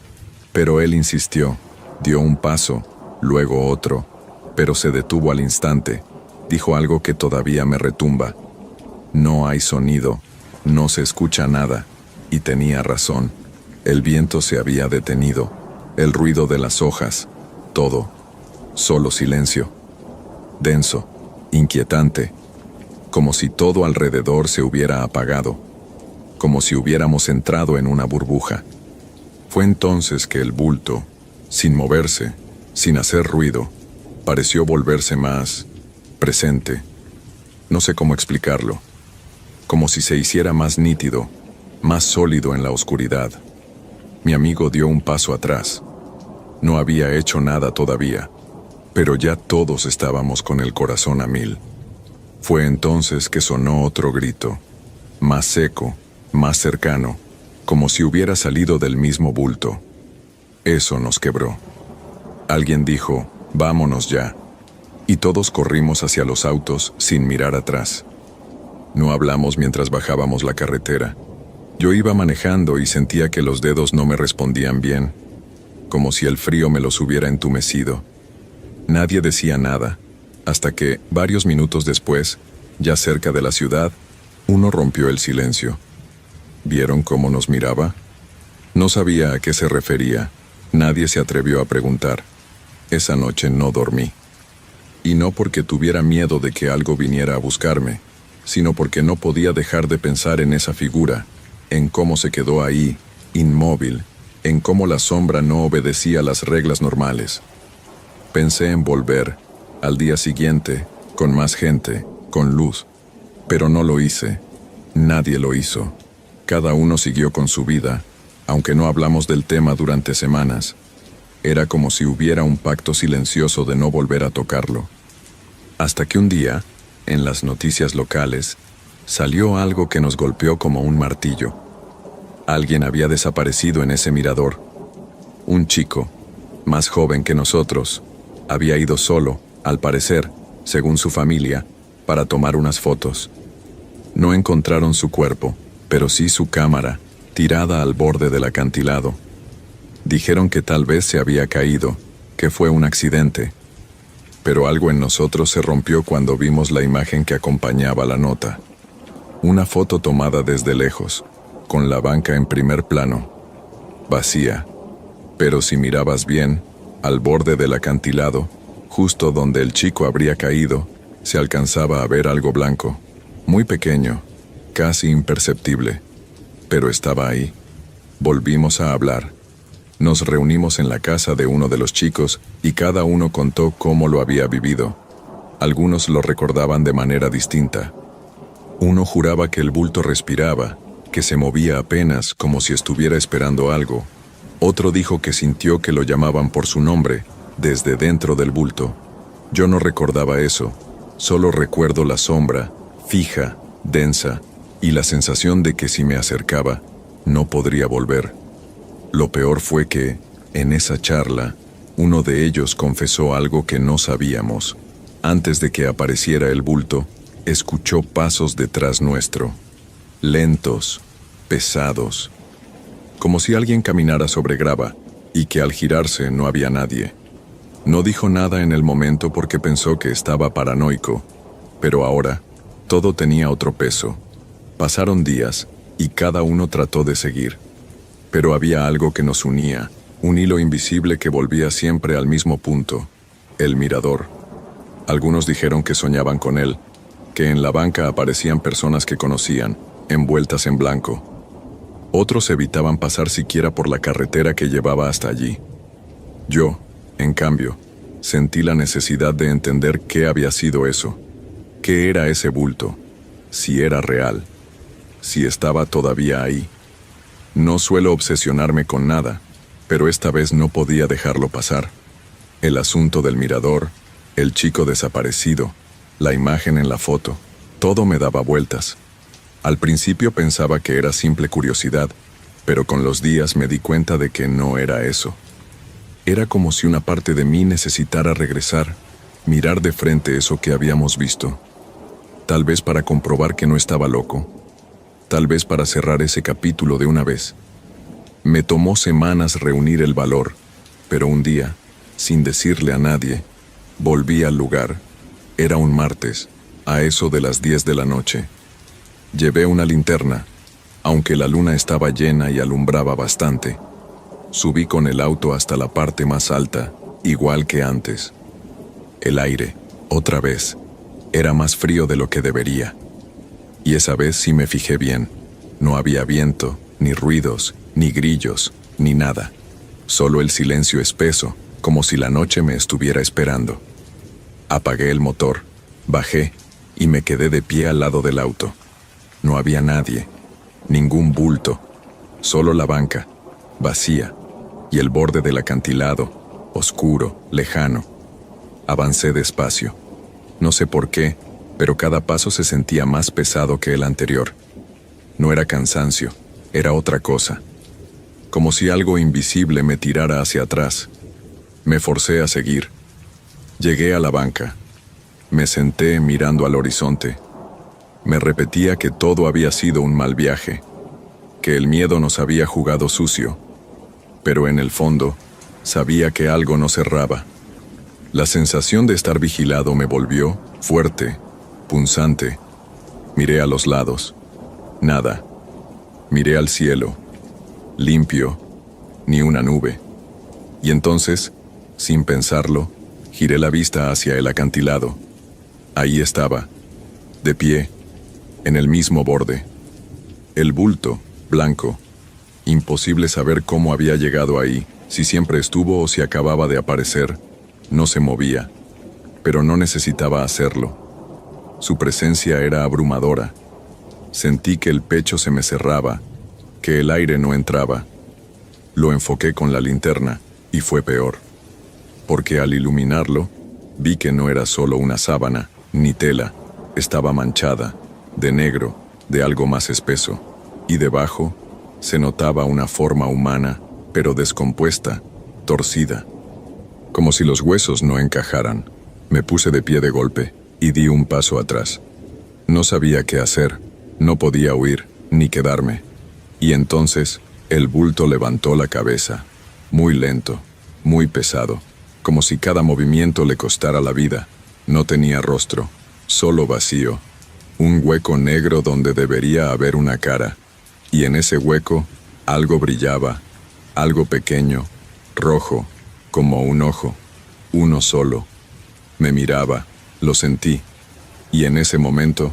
Pero él insistió, dio un paso, luego otro, pero se detuvo al instante. Dijo algo que todavía me retumba. No hay sonido, no se escucha nada, y tenía razón. El viento se había detenido, el ruido de las hojas, todo, solo silencio. Denso, inquietante, como si todo alrededor se hubiera apagado, como si hubiéramos entrado en una burbuja. Fue entonces que el bulto, sin moverse, sin hacer ruido, pareció volverse más presente. No sé cómo explicarlo. Como si se hiciera más nítido, más sólido en la oscuridad. Mi amigo dio un paso atrás. No había hecho nada todavía, pero ya todos estábamos con el corazón a 1000. Fue entonces que sonó otro grito, más seco, más cercano, como si hubiera salido del mismo bulto. Eso nos quebró. Alguien dijo, vámonos ya. Y todos corrimos hacia los autos sin mirar atrás. No hablamos mientras bajábamos la carretera. Yo iba manejando y sentía que los dedos no me respondían bien, como si el frío me los hubiera entumecido. Nadie decía nada, hasta que, varios minutos después, ya cerca de la ciudad, uno rompió el silencio. ¿Vieron cómo nos miraba? No sabía a qué se refería. Nadie se atrevió a preguntar. Esa noche no dormí. Y no porque tuviera miedo de que algo viniera a buscarme, sino porque no podía dejar de pensar en esa figura, en cómo se quedó ahí, inmóvil, en cómo la sombra no obedecía las reglas normales. Pensé en volver, al día siguiente, con más gente, con luz, pero no lo hice. Nadie lo hizo. Cada uno siguió con su vida, aunque no hablamos del tema durante semanas. Era como si hubiera un pacto silencioso de no volver a tocarlo. Hasta que un día, en las noticias locales, salió algo que nos golpeó como un martillo. Alguien había desaparecido en ese mirador. Un chico, más joven que nosotros, había ido solo, al parecer, según su familia, para tomar unas fotos. No encontraron su cuerpo, pero sí su cámara, tirada al borde del acantilado. Dijeron que tal vez se había caído, que fue un accidente. Pero algo en nosotros se rompió cuando vimos la imagen que acompañaba la nota. Una foto tomada desde lejos, con la banca en primer plano, vacía. Pero si mirabas bien, al borde del acantilado, justo donde el chico habría caído, se alcanzaba a ver algo blanco, muy pequeño, casi imperceptible. Pero estaba ahí. Volvimos a hablar. Nos reunimos en la casa de uno de los chicos y cada uno contó cómo lo había vivido. Algunos lo recordaban de manera distinta. Uno juraba que el bulto respiraba, que se movía apenas como si estuviera esperando algo. Otro dijo que sintió que lo llamaban por su nombre, desde dentro del bulto. Yo no recordaba eso, solo recuerdo la sombra, fija, densa, y la sensación de que si me acercaba, no podría volver. Lo peor fue que, en esa charla, uno de ellos confesó algo que no sabíamos. Antes de que apareciera el bulto, escuchó pasos detrás nuestro. Lentos, pesados, como si alguien caminara sobre grava, y que al girarse no había nadie. No dijo nada en el momento porque pensó que estaba paranoico, pero ahora todo tenía otro peso. Pasaron días y cada uno trató de seguir, pero había algo que nos unía, un hilo invisible que volvía siempre al mismo punto, el mirador. Algunos dijeron que soñaban con él, que en la banca aparecían personas que conocían, envueltas en blanco. Otros evitaban pasar siquiera por la carretera que llevaba hasta allí. Yo, en cambio, sentí la necesidad de entender qué había sido eso, qué era ese bulto, si era real, si estaba todavía ahí. No suelo obsesionarme con nada, pero esta vez no podía dejarlo pasar. El asunto del mirador, el chico desaparecido, la imagen en la foto, todo me daba vueltas. Al principio pensaba que era simple curiosidad, pero con los días me di cuenta de que no era eso. Era como si una parte de mí necesitara regresar, mirar de frente eso que habíamos visto. Tal vez para comprobar que no estaba loco, tal vez para cerrar ese capítulo de una vez. Me tomó semanas reunir el valor, pero un día, sin decirle a nadie, volví al lugar. Era un martes, a eso de las 10 de la noche. Llevé una linterna, aunque la luna estaba llena y alumbraba bastante. Subí con el auto hasta la parte más alta, igual que antes. El aire, otra vez, era más frío de lo que debería. Y esa vez sí me fijé bien. No había viento, ni ruidos, ni grillos, ni nada. Solo el silencio espeso, como si la noche me estuviera esperando. Apagué el motor, bajé y me quedé de pie al lado del auto. No había nadie, ningún bulto, solo la banca, vacía, y el borde del acantilado, oscuro, lejano. Avancé despacio. No sé por qué, pero cada paso se sentía más pesado que el anterior. No era cansancio, era otra cosa. Como si algo invisible me tirara hacia atrás. Me forcé a seguir. Llegué a la banca. Me senté mirando al horizonte. Me repetía que todo había sido un mal viaje, que el miedo nos había jugado sucio, pero en el fondo sabía que algo no cerraba. La sensación de estar vigilado me volvió fuerte, punzante. Miré a los lados. Nada. Miré al cielo. Limpio. Ni una nube. Y entonces, sin pensarlo, giré la vista hacia el acantilado. Ahí estaba, de pie, en el mismo borde. El bulto, blanco. Imposible saber cómo había llegado ahí, si siempre estuvo o si acababa de aparecer. No se movía, pero no necesitaba hacerlo. Su presencia era abrumadora. Sentí que el pecho se me cerraba, que el aire no entraba. Lo enfoqué con la linterna, y fue peor. Porque al iluminarlo, vi que no era solo una sábana, ni tela, estaba manchada, de negro, de algo más espeso, y debajo se notaba una forma humana, pero descompuesta, torcida. Como si los huesos no encajaran, me puse de pie de golpe y di un paso atrás. No sabía qué hacer, no podía huir, ni quedarme. Y entonces, el bulto levantó la cabeza, muy lento, muy pesado, como si cada movimiento le costara la vida. No tenía rostro, solo vacío, un hueco negro donde debería haber una cara, y en ese hueco algo brillaba, algo pequeño, rojo, como un ojo, uno solo. Me miraba, lo sentí, y en ese momento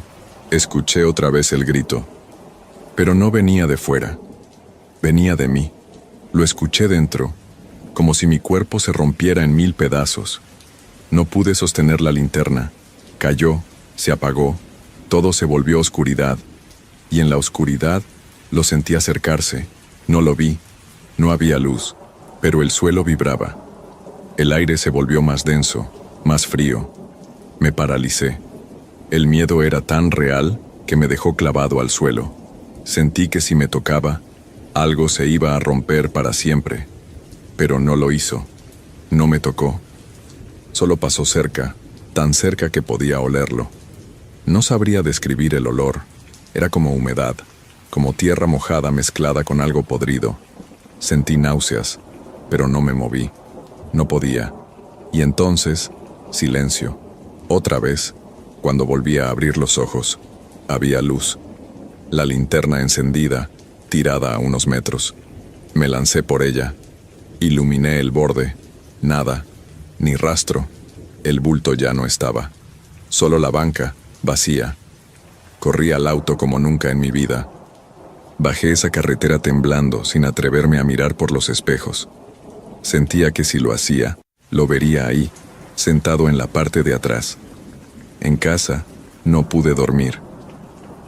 escuché otra vez el grito. Pero no venía de fuera, venía de mí. Lo escuché dentro, como si mi cuerpo se rompiera en 1000 pedazos. No pude sostener la linterna. Cayó, se apagó, todo se volvió oscuridad. Y en la oscuridad lo sentí acercarse. No lo vi, no había luz, pero el suelo vibraba. El aire se volvió más denso, más frío. Me paralicé. El miedo era tan real que me dejó clavado al suelo. Sentí que si me tocaba, algo se iba a romper para siempre. Pero no lo hizo. No me tocó. Solo pasó cerca, tan cerca que podía olerlo. No sabría describir el olor. Era como humedad, como tierra mojada mezclada con algo podrido. Sentí náuseas, pero no me moví. No podía. Y entonces, silencio. Otra vez, cuando volví a abrir los ojos, había luz. La linterna encendida, tirada a unos metros. Me lancé por ella. Iluminé el borde. Nada, ni rastro. El bulto ya no estaba. Solo la banca, vacía. Corrí al auto como nunca en mi vida. Bajé esa carretera temblando, sin atreverme a mirar por los espejos. Sentía que si lo hacía, lo vería ahí, sentado en la parte de atrás. En casa, no pude dormir.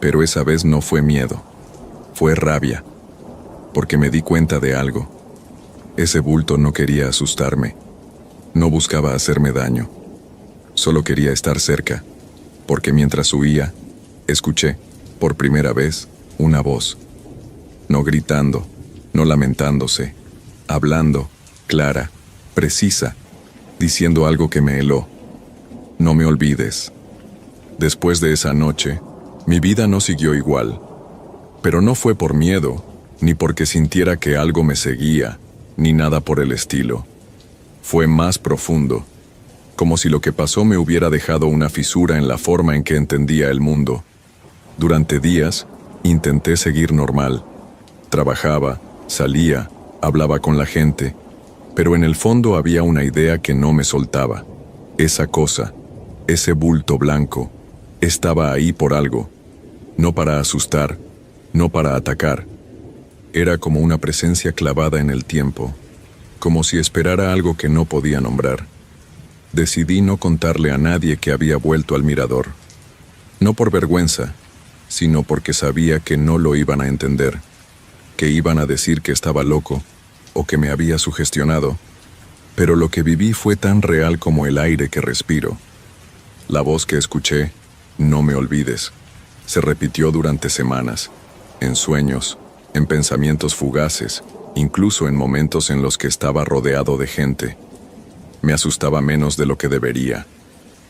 Pero esa vez no fue miedo. Fue rabia. Porque me di cuenta de algo. Ese bulto no quería asustarme. No buscaba hacerme daño. Solo quería estar cerca. Porque mientras huía, escuché, por primera vez, una voz. No gritando, no lamentándose, hablando, clara, precisa, diciendo algo que me heló. No me olvides. Después de esa noche, mi vida no siguió igual. Pero no fue por miedo, ni porque sintiera que algo me seguía, ni nada por el estilo. Fue más profundo, como si lo que pasó me hubiera dejado una fisura en la forma en que entendía el mundo. Durante días, intenté seguir normal. Trabajaba, salía, hablaba con la gente, pero en el fondo había una idea que no me soltaba. Esa cosa, ese bulto blanco, estaba ahí por algo. No para asustar, no para atacar. Era como una presencia clavada en el tiempo, como si esperara algo que no podía nombrar. Decidí no contarle a nadie que había vuelto al mirador. No por vergüenza, sino porque sabía que no lo iban a entender, que iban a decir que estaba loco o que me había sugestionado. Pero lo que viví fue tan real como el aire que respiro. La voz que escuché, no me olvides, se repitió durante semanas, en sueños, en pensamientos fugaces, incluso en momentos en los que estaba rodeado de gente. Me asustaba menos de lo que debería.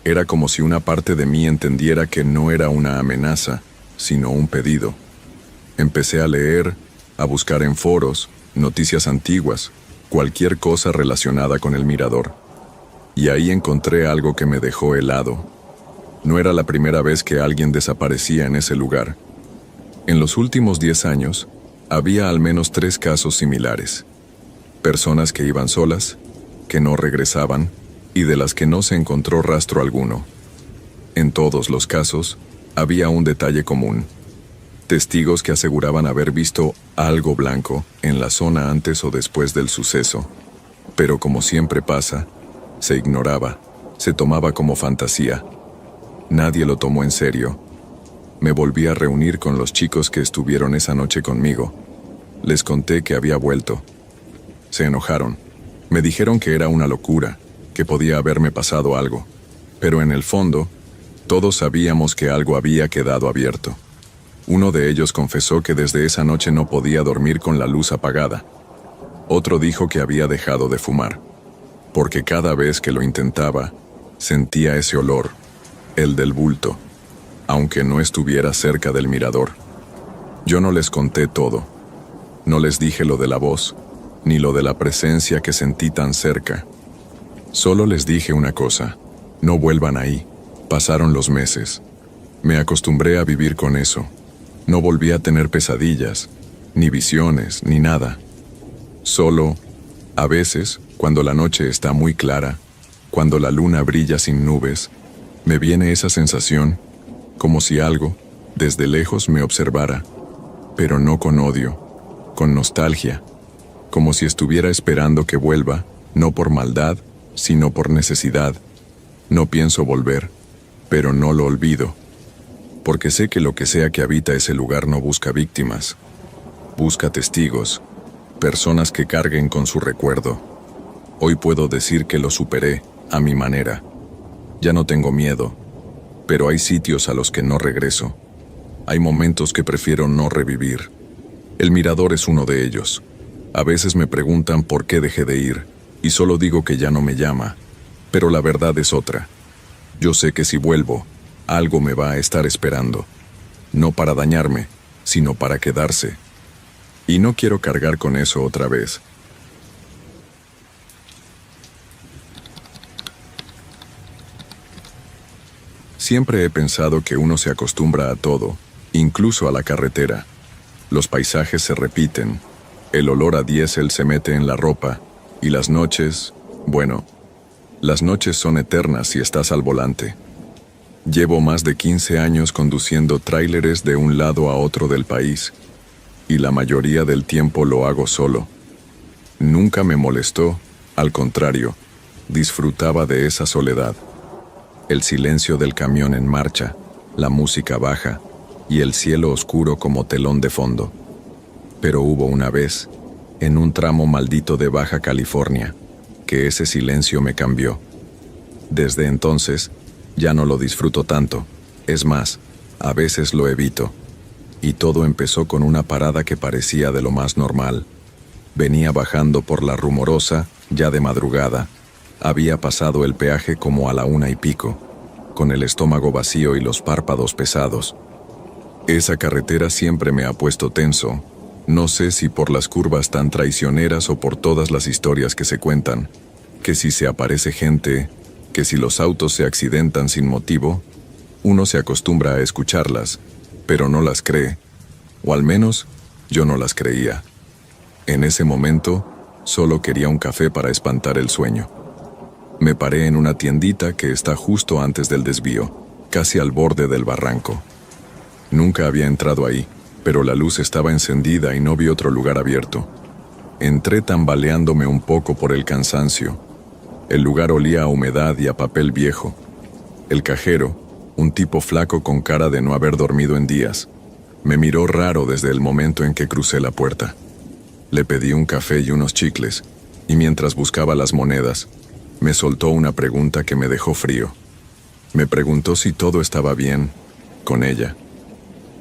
Era como si una parte de mí entendiera que no era una amenaza, sino un pedido. Empecé a leer, a buscar en foros, noticias antiguas, cualquier cosa relacionada con el mirador. Y ahí encontré algo que me dejó helado. No era la primera vez que alguien desaparecía en ese lugar. En los últimos 10 años, había al menos 3 casos similares. Personas que iban solas, que no regresaban, y de las que no se encontró rastro alguno. En todos los casos, había un detalle común. Testigos que aseguraban haber visto algo blanco en la zona antes o después del suceso. Pero como siempre pasa, se ignoraba, se tomaba como fantasía. Nadie lo tomó en serio. Me volví a reunir con los chicos que estuvieron esa noche conmigo. Les conté que había vuelto. Se enojaron. Me dijeron que era una locura, que podía haberme pasado algo. Pero en el fondo, todos sabíamos que algo había quedado abierto. Uno de ellos confesó que desde esa noche no podía dormir con la luz apagada. Otro dijo que había dejado de fumar, porque cada vez que lo intentaba, sentía ese olor, el del bulto, aunque no estuviera cerca del mirador. Yo no les conté todo. No les dije lo de la voz, ni lo de la presencia que sentí tan cerca. Solo les dije una cosa: no vuelvan ahí. Pasaron los meses. Me acostumbré a vivir con eso. No volví a tener pesadillas, ni visiones, ni nada. Solo, a veces, cuando la noche está muy clara, cuando la luna brilla sin nubes, me viene esa sensación, como si algo, desde lejos, me observara, pero no con odio, con nostalgia, como si estuviera esperando que vuelva, no por maldad, sino por necesidad. No pienso volver, pero no lo olvido, porque sé que lo que sea que habita ese lugar no busca víctimas, busca testigos, personas que carguen con su recuerdo. Hoy puedo decir que lo superé, a mi manera. Ya no tengo miedo, pero hay sitios a los que no regreso. Hay momentos que prefiero no revivir. El mirador es uno de ellos. A veces me preguntan por qué dejé de ir, y solo digo que ya no me llama, pero la verdad es otra. Yo sé que si vuelvo, algo me va a estar esperando. No para dañarme, sino para quedarse. Y no quiero cargar con eso otra vez. Siempre he pensado que uno se acostumbra a todo, incluso a la carretera. Los paisajes se repiten, el olor a diésel se mete en la ropa, y las noches, bueno, las noches son eternas si estás al volante. Llevo más de 15 años conduciendo tráileres de un lado a otro del país, y la mayoría del tiempo lo hago solo. Nunca me molestó, al contrario, disfrutaba de esa soledad. El silencio del camión en marcha, la música baja y el cielo oscuro como telón de fondo. Pero hubo una vez, en un tramo maldito de Baja California, que ese silencio me cambió. Desde entonces, ya no lo disfruto tanto. Es más, a veces lo evito. Y todo empezó con una parada que parecía de lo más normal. Venía bajando por la Rumorosa, ya de madrugada. Había pasado el peaje como a la 1:00 con el estómago vacío y los párpados pesados. Esa carretera siempre me ha puesto tenso. No sé si por las curvas tan traicioneras o por todas las historias que se cuentan, que si se aparece gente, que si los autos se accidentan sin motivo, uno se acostumbra a escucharlas, pero no las cree, o al menos yo no las creía. En ese momento, solo quería un café para espantar el sueño. Me paré en una tiendita que está justo antes del desvío, casi al borde del barranco. Nunca había entrado ahí, pero la luz estaba encendida y no vi otro lugar abierto. Entré tambaleándome un poco por el cansancio. El lugar olía a humedad y a papel viejo. El cajero, un tipo flaco con cara de no haber dormido en días, me miró raro desde el momento en que crucé la puerta. Le pedí un café y unos chicles, y mientras buscaba las monedas, me soltó una pregunta que me dejó frío. Me preguntó si todo estaba bien con ella.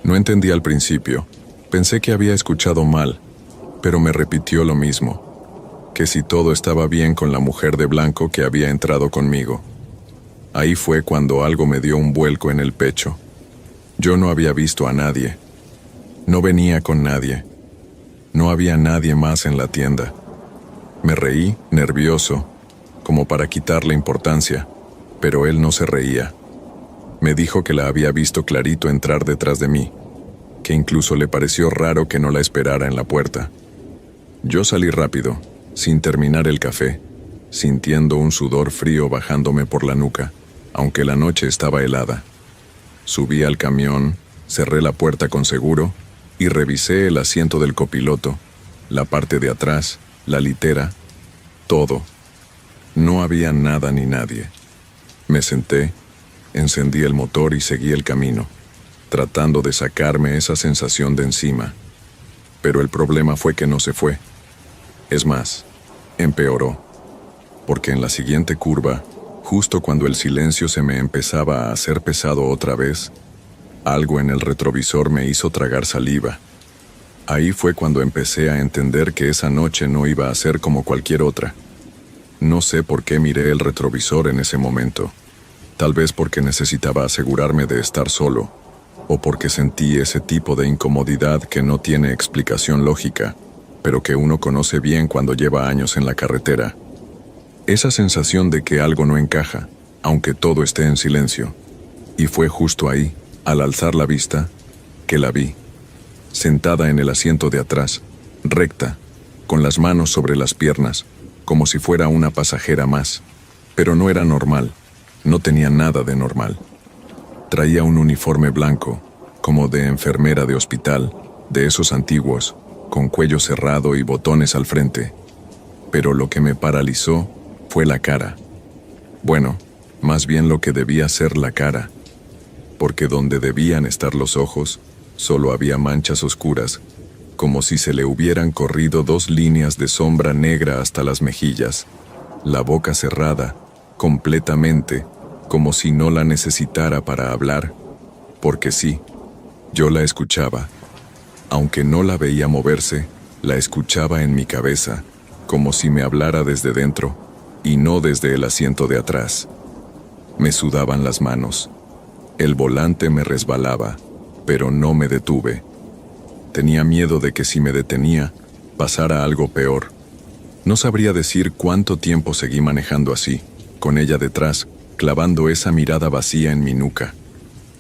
No entendí al principio, pensé que había escuchado mal, pero me repitió lo mismo, que si todo estaba bien con la mujer de blanco que había entrado conmigo. Ahí fue cuando algo me dio un vuelco en el pecho. Yo no había visto a nadie. No venía con nadie. No había nadie más en la tienda. Me reí, nervioso, como para quitarle importancia, pero él no se reía. Me dijo que la había visto clarito entrar detrás de mí, que incluso le pareció raro que no la esperara en la puerta. Yo salí rápido, sin terminar el café, sintiendo un sudor frío bajándome por la nuca, aunque la noche estaba helada. Subí al camión, cerré la puerta con seguro y revisé el asiento del copiloto, la parte de atrás, la litera, todo. No había nada ni nadie. Me senté, encendí el motor y seguí el camino, tratando de sacarme esa sensación de encima. Pero el problema fue que no se fue. Es más, empeoró, porque en la siguiente curva, justo cuando el silencio se me empezaba a hacer pesado otra vez, algo en el retrovisor me hizo tragar saliva. Ahí fue cuando empecé a entender que esa noche no iba a ser como cualquier otra. No sé por qué miré el retrovisor en ese momento. Tal vez porque necesitaba asegurarme de estar solo, o porque sentí ese tipo de incomodidad que no tiene explicación lógica, pero que uno conoce bien cuando lleva años en la carretera. Esa sensación de que algo no encaja, aunque todo esté en silencio. Y fue justo ahí, al alzar la vista, que la vi, sentada en el asiento de atrás, recta, con las manos sobre las piernas, como si fuera una pasajera más. Pero no era normal, no tenía nada de normal. Traía un uniforme blanco, como de enfermera de hospital, de esos antiguos, con cuello cerrado y botones al frente. Pero lo que me paralizó fue la cara. Bueno, más bien lo que debía ser la cara, porque donde debían estar los ojos, solo había manchas oscuras, como si se le hubieran corrido 2 líneas de sombra negra hasta las mejillas, la boca cerrada, completamente, como si no la necesitara para hablar, porque sí, yo la escuchaba. Aunque no la veía moverse, la escuchaba en mi cabeza, como si me hablara desde dentro, y no desde el asiento de atrás. Me sudaban las manos. El volante me resbalaba, pero no me detuve. Tenía miedo de que si me detenía, pasara algo peor. No sabría decir cuánto tiempo seguí manejando así, con ella detrás, clavando esa mirada vacía en mi nuca.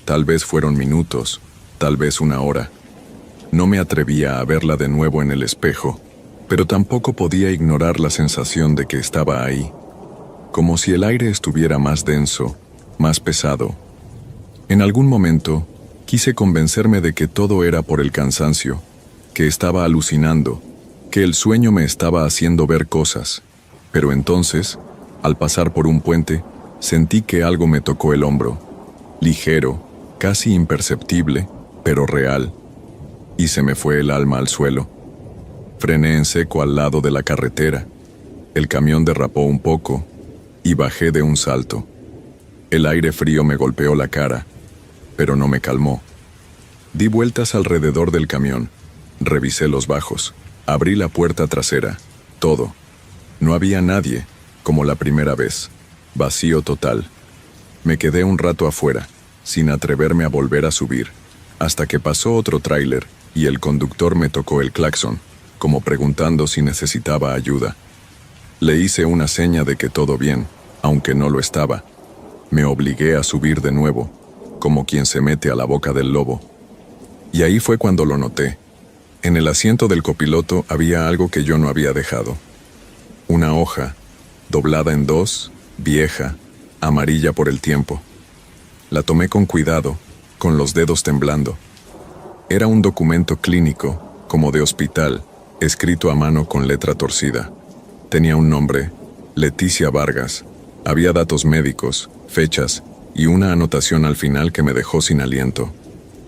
Tal vez fueron minutos, tal vez una hora. No me atrevía a verla de nuevo en el espejo, pero tampoco podía ignorar la sensación de que estaba ahí, como si el aire estuviera más denso, más pesado. En algún momento, quise convencerme de que todo era por el cansancio, que estaba alucinando, que el sueño me estaba haciendo ver cosas. Pero entonces, al pasar por un puente, sentí que algo me tocó el hombro, ligero, casi imperceptible, pero real, y se me fue el alma al suelo. Frené en seco al lado de la carretera. El camión derrapó un poco, y bajé de un salto. El aire frío me golpeó la cara, pero no me calmó. Di vueltas alrededor del camión, revisé los bajos, abrí la puerta trasera, todo. No había nadie, como la primera vez, vacío total. Me quedé un rato afuera, sin atreverme a volver a subir, hasta que pasó otro tráiler y el conductor me tocó el claxon, como preguntando si necesitaba ayuda. Le hice una seña de que todo bien, aunque no lo estaba. Me obligué a subir de nuevo, como quien se mete a la boca del lobo. Y ahí fue cuando lo noté. En el asiento del copiloto había algo que yo no había dejado. Una hoja, doblada en dos, vieja, amarilla por el tiempo. La tomé con cuidado, con los dedos temblando. Era un documento clínico, como de hospital, escrito a mano con letra torcida. Tenía un nombre, Leticia Vargas. Había datos médicos, fechas y una anotación al final que me dejó sin aliento.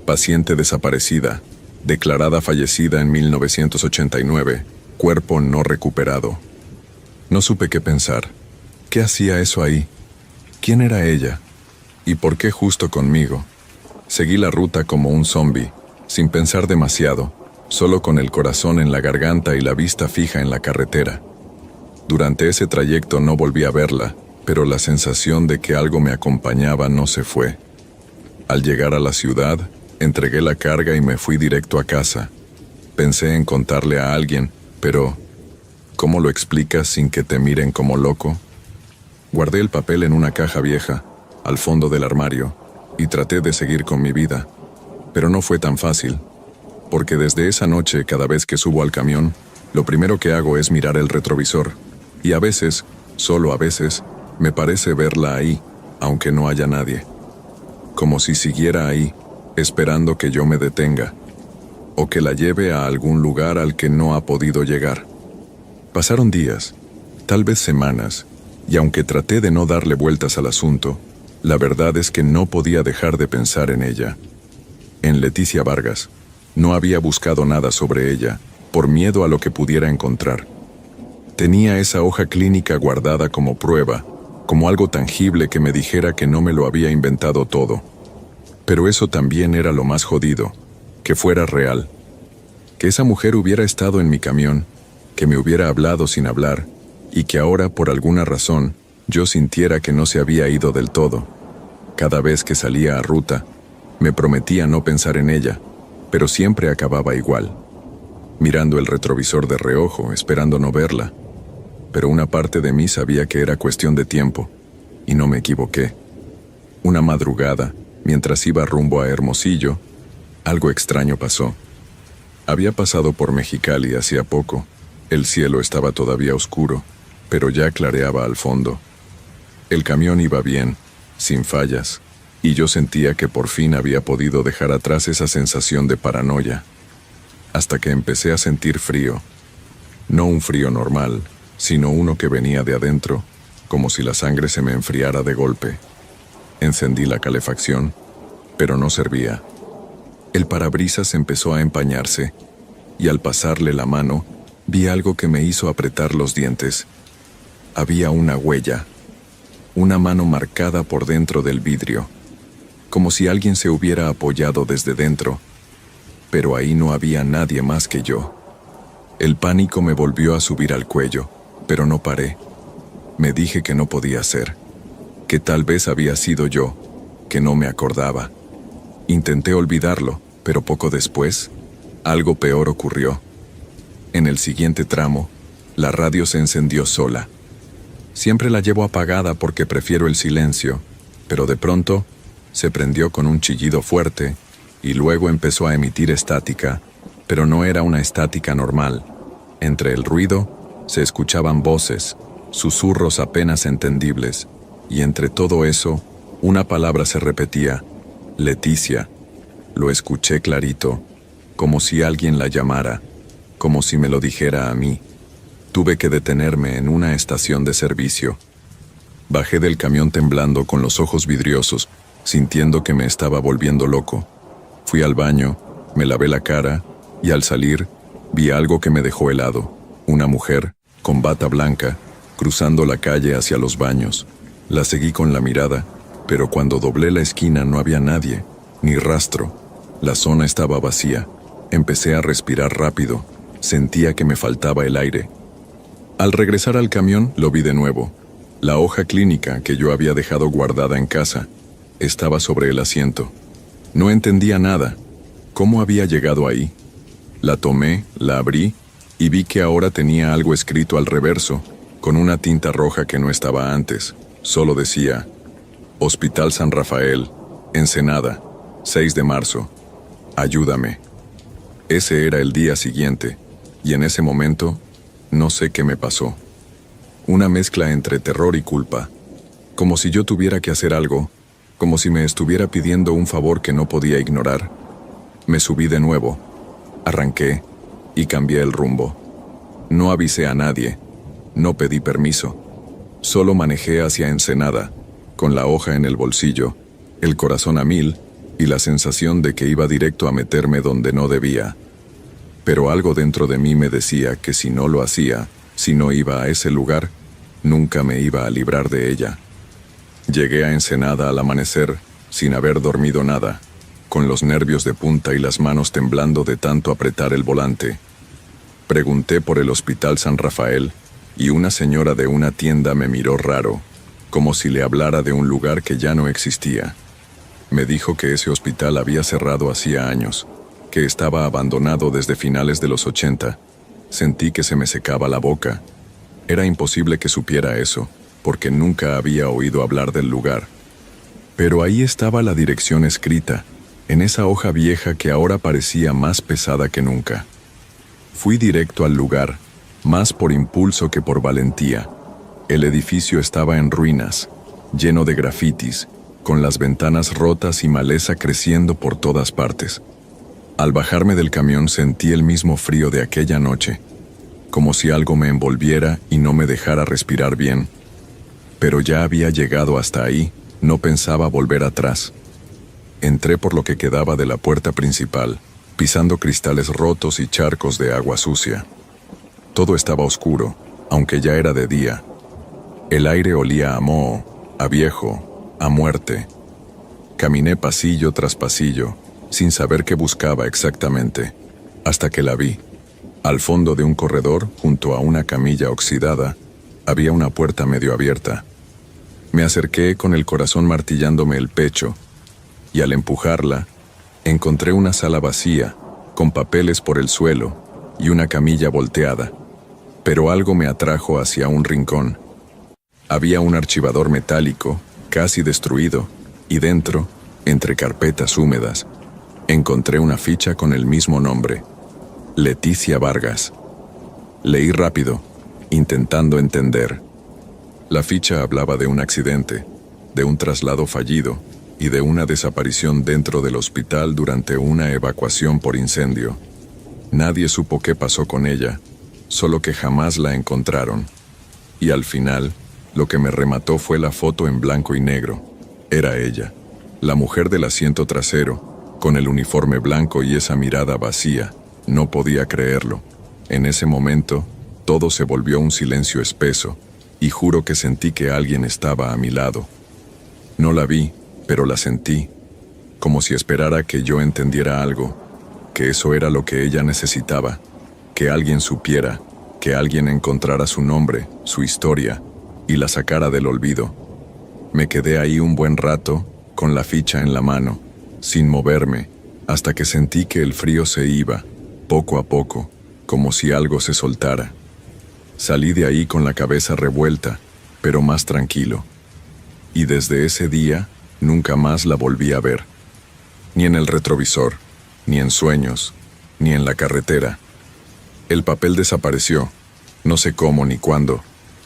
Paciente desaparecida, declarada fallecida en 1989, cuerpo no recuperado. No supe qué pensar. ¿Qué hacía eso ahí? ¿Quién era ella? ¿Y por qué justo conmigo? Seguí la ruta como un zombi, sin pensar demasiado, solo con el corazón en la garganta y la vista fija en la carretera. Durante ese trayecto no volví a verla, pero la sensación de que algo me acompañaba no se fue. Al llegar a la ciudad, entregué la carga y me fui directo a casa. Pensé en contarle a alguien, pero ¿cómo lo explicas sin que te miren como loco? Guardé el papel en una caja vieja, al fondo del armario, y traté de seguir con mi vida. Pero no fue tan fácil, porque desde esa noche, cada vez que subo al camión, lo primero que hago es mirar el retrovisor, y a veces, solo a veces, me parece verla ahí, aunque no haya nadie. Como si siguiera ahí, esperando que yo me detenga, o que la lleve a algún lugar al que no ha podido llegar. Pasaron días, tal vez semanas, y aunque traté de no darle vueltas al asunto, la verdad es que no podía dejar de pensar en ella. En Leticia Vargas. No había buscado nada sobre ella, por miedo a lo que pudiera encontrar. Tenía esa hoja clínica guardada como prueba, como algo tangible que me dijera que no me lo había inventado todo. Pero eso también era lo más jodido, que fuera real. Que esa mujer hubiera estado en mi camión, que me hubiera hablado sin hablar, y que ahora, por alguna razón, yo sintiera que no se había ido del todo. Cada vez que salía a ruta, me prometía no pensar en ella, pero siempre acababa igual, mirando el retrovisor de reojo, esperando no verla. Pero una parte de mí sabía que era cuestión de tiempo, y no me equivoqué. Una madrugada, mientras iba rumbo a Hermosillo, algo extraño pasó. Había pasado por Mexicali hacía poco. El cielo estaba todavía oscuro, pero ya clareaba al fondo. El camión iba bien, sin fallas, y yo sentía que por fin había podido dejar atrás esa sensación de paranoia. Hasta que empecé a sentir frío. No un frío normal, sino uno que venía de adentro, como si la sangre se me enfriara de golpe. Encendí la calefacción, pero no servía. El parabrisas empezó a empañarse, y al pasarle la mano, vi algo que me hizo apretar los dientes. Había una huella, una mano marcada por dentro del vidrio, como si alguien se hubiera apoyado desde dentro, pero ahí no había nadie más que yo. El pánico me volvió a subir al cuello, pero no paré. Me dije que no podía ser, que tal vez había sido yo, que no me acordaba. Intenté olvidarlo, pero poco después, algo peor ocurrió. En el siguiente tramo, la radio se encendió sola. Siempre la llevo apagada porque prefiero el silencio, pero de pronto se prendió con un chillido fuerte y luego empezó a emitir estática, pero no era una estática normal. Entre el ruido se escuchaban voces, susurros apenas entendibles, y entre todo eso, una palabra se repetía: Leticia. Lo escuché clarito, como si alguien la llamara, como si me lo dijera a mí. Tuve que detenerme en una estación de servicio. Bajé del camión temblando con los ojos vidriosos, sintiendo que me estaba volviendo loco. Fui al baño, me lavé la cara, y al salir, vi algo que me dejó helado. Una mujer, con bata blanca, cruzando la calle hacia los baños. La seguí con la mirada, pero cuando doblé la esquina no había nadie, ni rastro. La zona estaba vacía. Empecé a respirar rápido. Sentía que me faltaba el aire. Al regresar al camión, lo vi de nuevo. La hoja clínica que yo había dejado guardada en casa estaba sobre el asiento. No entendía nada. ¿Cómo había llegado ahí? La tomé, la abrí y vi que ahora tenía algo escrito al reverso, con una tinta roja que no estaba antes. Solo decía: Hospital San Rafael, Ensenada, 6 de marzo. Ayúdame. Ese era el día siguiente, y en ese momento, no sé qué me pasó. Una mezcla entre terror y culpa. Como si yo tuviera que hacer algo, como si me estuviera pidiendo un favor que no podía ignorar. Me subí de nuevo, arranqué y cambié el rumbo. No avisé a nadie, no pedí permiso. Solo manejé hacia Ensenada, con la hoja en el bolsillo, el corazón a 1000 y la sensación de que iba directo a meterme donde no debía. Pero algo dentro de mí me decía que si no lo hacía, si no iba a ese lugar, nunca me iba a librar de ella. Llegué a Ensenada al amanecer, sin haber dormido nada, con los nervios de punta y las manos temblando de tanto apretar el volante. Pregunté por el Hospital San Rafael, y una señora de una tienda me miró raro, como si le hablara de un lugar que ya no existía. Me dijo que ese hospital había cerrado hacía años, que estaba abandonado desde finales de los 80. Sentí que se me secaba la boca. Era imposible que supiera eso, porque nunca había oído hablar del lugar. Pero ahí estaba la dirección escrita, en esa hoja vieja que ahora parecía más pesada que nunca. Fui directo al lugar, más por impulso que por valentía. El edificio estaba en ruinas, lleno de grafitis, con las ventanas rotas y maleza creciendo por todas partes. Al bajarme del camión sentí el mismo frío de aquella noche, como si algo me envolviera y no me dejara respirar bien. Pero ya había llegado hasta ahí, no pensaba volver atrás. Entré por lo que quedaba de la puerta principal, pisando cristales rotos y charcos de agua sucia. Todo estaba oscuro, aunque ya era de día. El aire olía a moho, a viejo, a muerte. Caminé pasillo tras pasillo, sin saber qué buscaba exactamente, hasta que la vi. Al fondo de un corredor, junto a una camilla oxidada, había una puerta medio abierta. Me acerqué con el corazón martillándome el pecho, y al empujarla, encontré una sala vacía, con papeles por el suelo y una camilla volteada. Pero algo me atrajo hacia un rincón. Había un archivador metálico, casi destruido, y dentro, entre carpetas húmedas, encontré una ficha con el mismo nombre: Leticia Vargas. Leí rápido, intentando entender. La ficha hablaba de un accidente, de un traslado fallido y de una desaparición dentro del hospital durante una evacuación por incendio. Nadie supo qué pasó con ella, solo que jamás la encontraron. Y al final, lo que me remató fue la foto en blanco y negro. Era ella, la mujer del asiento trasero, con el uniforme blanco y esa mirada vacía. No podía creerlo. En ese momento, todo se volvió un silencio espeso, y juro que sentí que alguien estaba a mi lado. No la vi, pero la sentí, como si esperara que yo entendiera algo, que eso era lo que ella necesitaba, que alguien supiera, que alguien encontrara su nombre, su historia, y la sacara del olvido. Me quedé ahí un buen rato, con la ficha en la mano, sin moverme, hasta que sentí que el frío se iba, poco a poco, como si algo se soltara. Salí de ahí con la cabeza revuelta, pero más tranquilo. Y desde ese día, nunca más la volví a ver. Ni en el retrovisor, ni en sueños, ni en la carretera. El papel desapareció, no sé cómo ni cuándo,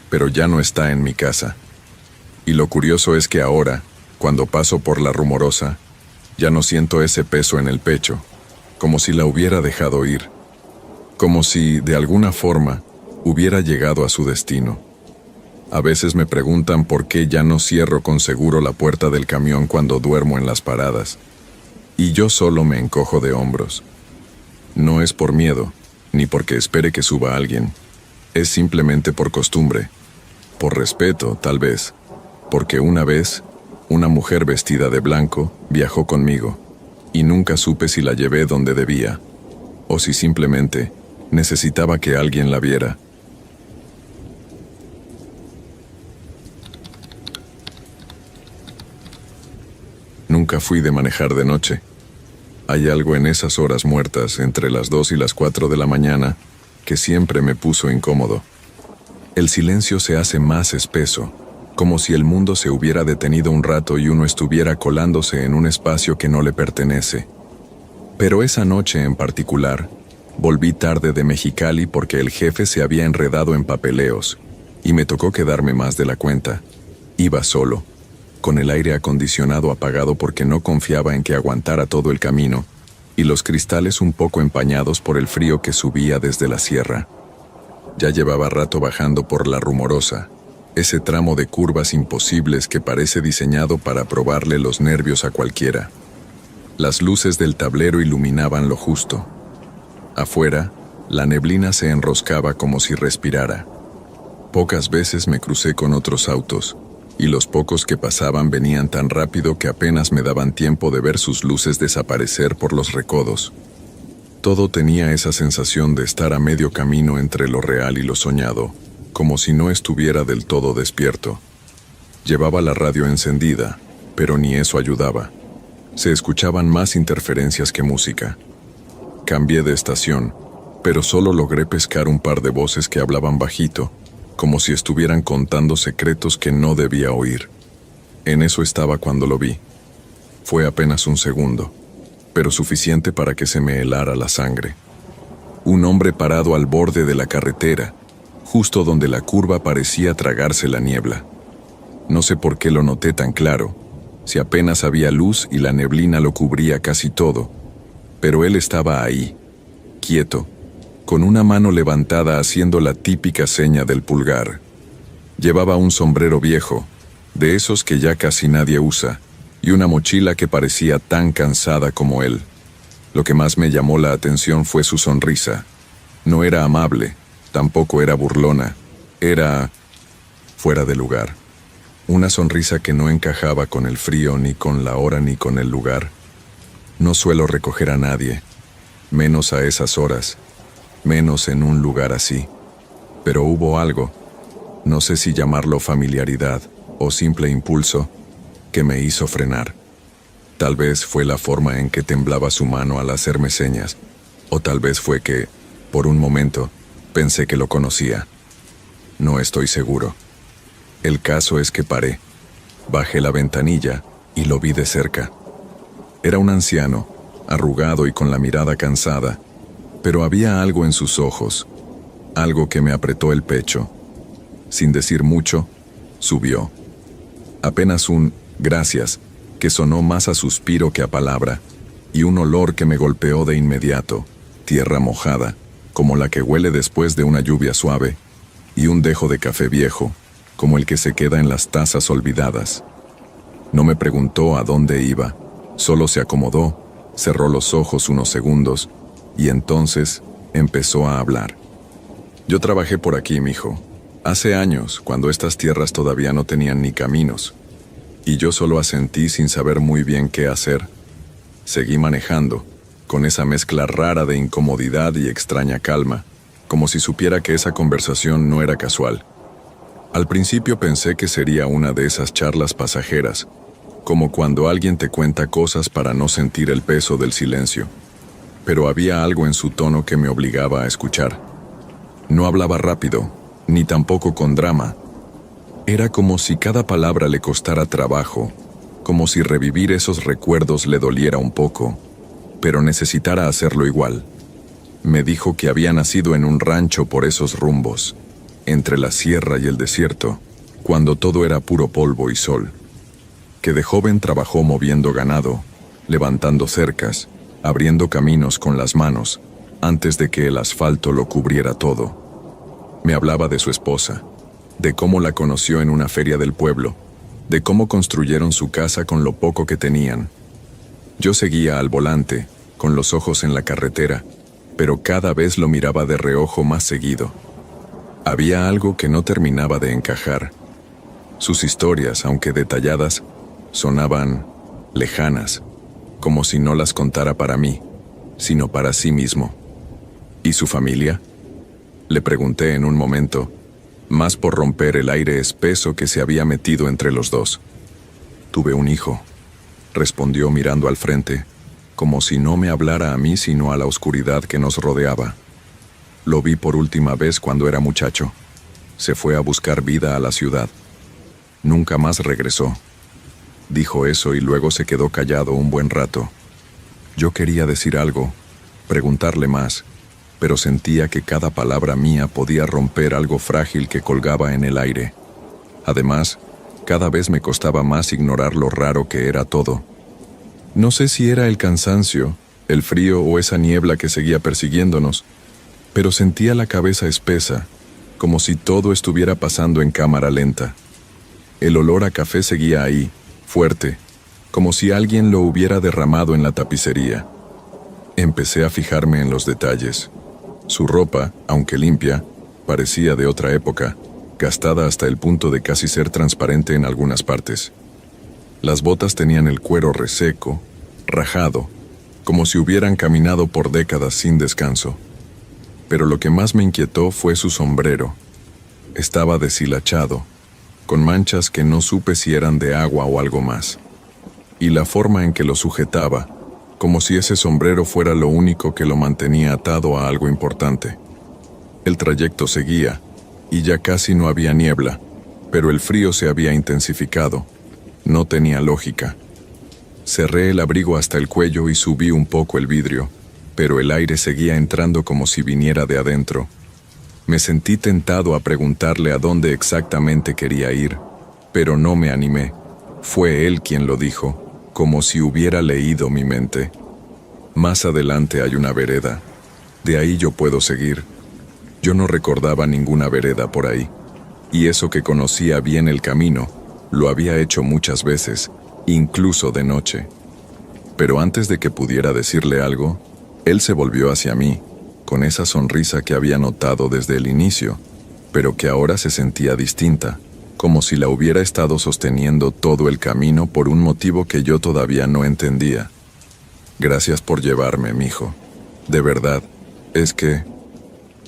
pero ya no está en mi casa. Y lo curioso es que ahora, cuando paso por la Rumorosa, ya no siento ese peso en el pecho, como si la hubiera dejado ir, como si, de alguna forma, hubiera llegado a su destino. A veces me preguntan por qué ya no cierro con seguro la puerta del camión cuando duermo en las paradas, y yo solo me encojo de hombros. No es por miedo, ni porque espere que suba alguien, es simplemente por costumbre, por respeto, tal vez, porque una vez, una mujer vestida de blanco viajó conmigo, y nunca supe si la llevé donde debía, o si simplemente necesitaba que alguien la viera. Nunca fui de manejar de noche. Hay algo en esas horas muertas, entre las 2 y las 4 de la mañana, que siempre me puso incómodo. El silencio se hace más espeso, como si el mundo se hubiera detenido un rato y uno estuviera colándose en un espacio que no le pertenece. Pero esa noche en particular, volví tarde de Mexicali porque el jefe se había enredado en papeleos, y me tocó quedarme más de la cuenta. Iba solo, con el aire acondicionado apagado porque no confiaba en que aguantara todo el camino, y los cristales un poco empañados por el frío que subía desde la sierra. Ya llevaba rato bajando por la Rumorosa, ese tramo de curvas imposibles que parece diseñado para probarle los nervios a cualquiera. Las luces del tablero iluminaban lo justo. Afuera, la neblina se enroscaba como si respirara. Pocas veces me crucé con otros autos, y los pocos que pasaban venían tan rápido que apenas me daban tiempo de ver sus luces desaparecer por los recodos. Todo tenía esa sensación de estar a medio camino entre lo real y lo soñado, como si no estuviera del todo despierto. Llevaba la radio encendida, pero ni eso ayudaba. Se escuchaban más interferencias que música. Cambié de estación, pero solo logré pescar un par de voces que hablaban bajito, como si estuvieran contando secretos que no debía oír. En eso estaba cuando lo vi. Fue apenas un segundo, pero suficiente para que se me helara la sangre. Un hombre parado al borde de la carretera, justo donde la curva parecía tragarse la niebla. No sé por qué lo noté tan claro, si apenas había luz y la neblina lo cubría casi todo, pero él estaba ahí, quieto, con una mano levantada haciendo la típica seña del pulgar. Llevaba un sombrero viejo, de esos que ya casi nadie usa, y una mochila que parecía tan cansada como él. Lo que más me llamó la atención fue su sonrisa. No era amable, tampoco era burlona, era fuera de lugar. Una sonrisa que no encajaba con el frío, ni con la hora, ni con el lugar. No suelo recoger a nadie, menos a esas horas, menos en un lugar así. Pero hubo algo, no sé si llamarlo familiaridad o simple impulso, que me hizo frenar. Tal vez fue la forma en que temblaba su mano al hacerme señas, o tal vez fue que, por un momento, pensé que lo conocía. No estoy seguro. El caso es que paré, bajé la ventanilla y lo vi de cerca. Era un anciano, arrugado y con la mirada cansada, pero había algo en sus ojos, algo que me apretó el pecho. Sin decir mucho, subió. Apenas un «gracias», que sonó más a suspiro que a palabra, y un olor que me golpeó de inmediato, tierra mojada, como la que huele después de una lluvia suave, y un dejo de café viejo, como el que se queda en las tazas olvidadas. No me preguntó a dónde iba, solo se acomodó, cerró los ojos unos segundos, y entonces empezó a hablar. Yo trabajé por aquí, mijo, hace años, cuando estas tierras todavía no tenían ni caminos, y yo solo asentí sin saber muy bien qué hacer. Seguí manejando, con esa mezcla rara de incomodidad y extraña calma, como si supiera que esa conversación no era casual. Al principio pensé que sería una de esas charlas pasajeras, como cuando alguien te cuenta cosas para no sentir el peso del silencio. Pero había algo en su tono que me obligaba a escuchar. No hablaba rápido, ni tampoco con drama. Era como si cada palabra le costara trabajo, como si revivir esos recuerdos le doliera un poco, pero necesitara hacerlo igual. Me dijo que había nacido en un rancho por esos rumbos, entre la sierra y el desierto, cuando todo era puro polvo y sol. Que de joven trabajó moviendo ganado, levantando cercas, abriendo caminos con las manos, antes de que el asfalto lo cubriera todo. Me hablaba de su esposa, de cómo la conoció en una feria del pueblo, de cómo construyeron su casa con lo poco que tenían. Yo seguía al volante, con los ojos en la carretera, pero cada vez lo miraba de reojo más seguido. Había algo que no terminaba de encajar. Sus historias, aunque detalladas, sonaban lejanas, como si no las contara para mí, sino para sí mismo. ¿Y su familia?, le pregunté en un momento, más por romper el aire espeso que se había metido entre los dos. Tuve un hijo, respondió mirando al frente, como si no me hablara a mí sino a la oscuridad que nos rodeaba. Lo vi por última vez cuando era muchacho. Se fue a buscar vida a la ciudad. Nunca más regresó. Dijo eso y luego se quedó callado un buen rato. Yo quería decir algo, preguntarle más, pero sentía que cada palabra mía podía romper algo frágil que colgaba en el aire. Además, cada vez me costaba más ignorar lo raro que era todo. No sé si era el cansancio, el frío o esa niebla que seguía persiguiéndonos, pero sentía la cabeza espesa, como si todo estuviera pasando en cámara lenta. El olor a café seguía ahí, fuerte, como si alguien lo hubiera derramado en la tapicería. Empecé a fijarme en los detalles. Su ropa, aunque limpia, parecía de otra época, gastada hasta el punto de casi ser transparente en algunas partes. Las botas tenían el cuero reseco, rajado, como si hubieran caminado por décadas sin descanso. Pero lo que más me inquietó fue su sombrero. Estaba deshilachado, con manchas que no supe si eran de agua o algo más. Y la forma en que lo sujetaba, como si ese sombrero fuera lo único que lo mantenía atado a algo importante. El trayecto seguía, y ya casi no había niebla, pero el frío se había intensificado. No tenía lógica. Cerré el abrigo hasta el cuello y subí un poco el vidrio, pero el aire seguía entrando como si viniera de adentro. Me sentí tentado a preguntarle a dónde exactamente quería ir, pero no me animé. Fue él quien lo dijo, como si hubiera leído mi mente. Más adelante hay una vereda. De ahí yo puedo seguir. Yo no recordaba ninguna vereda por ahí, y eso que conocía bien el camino, lo había hecho muchas veces, incluso de noche. Pero antes de que pudiera decirle algo, él se volvió hacia mí, con esa sonrisa que había notado desde el inicio, pero que ahora se sentía distinta, como si la hubiera estado sosteniendo todo el camino por un motivo que yo todavía no entendía. Gracias por llevarme, mijo. De verdad, es que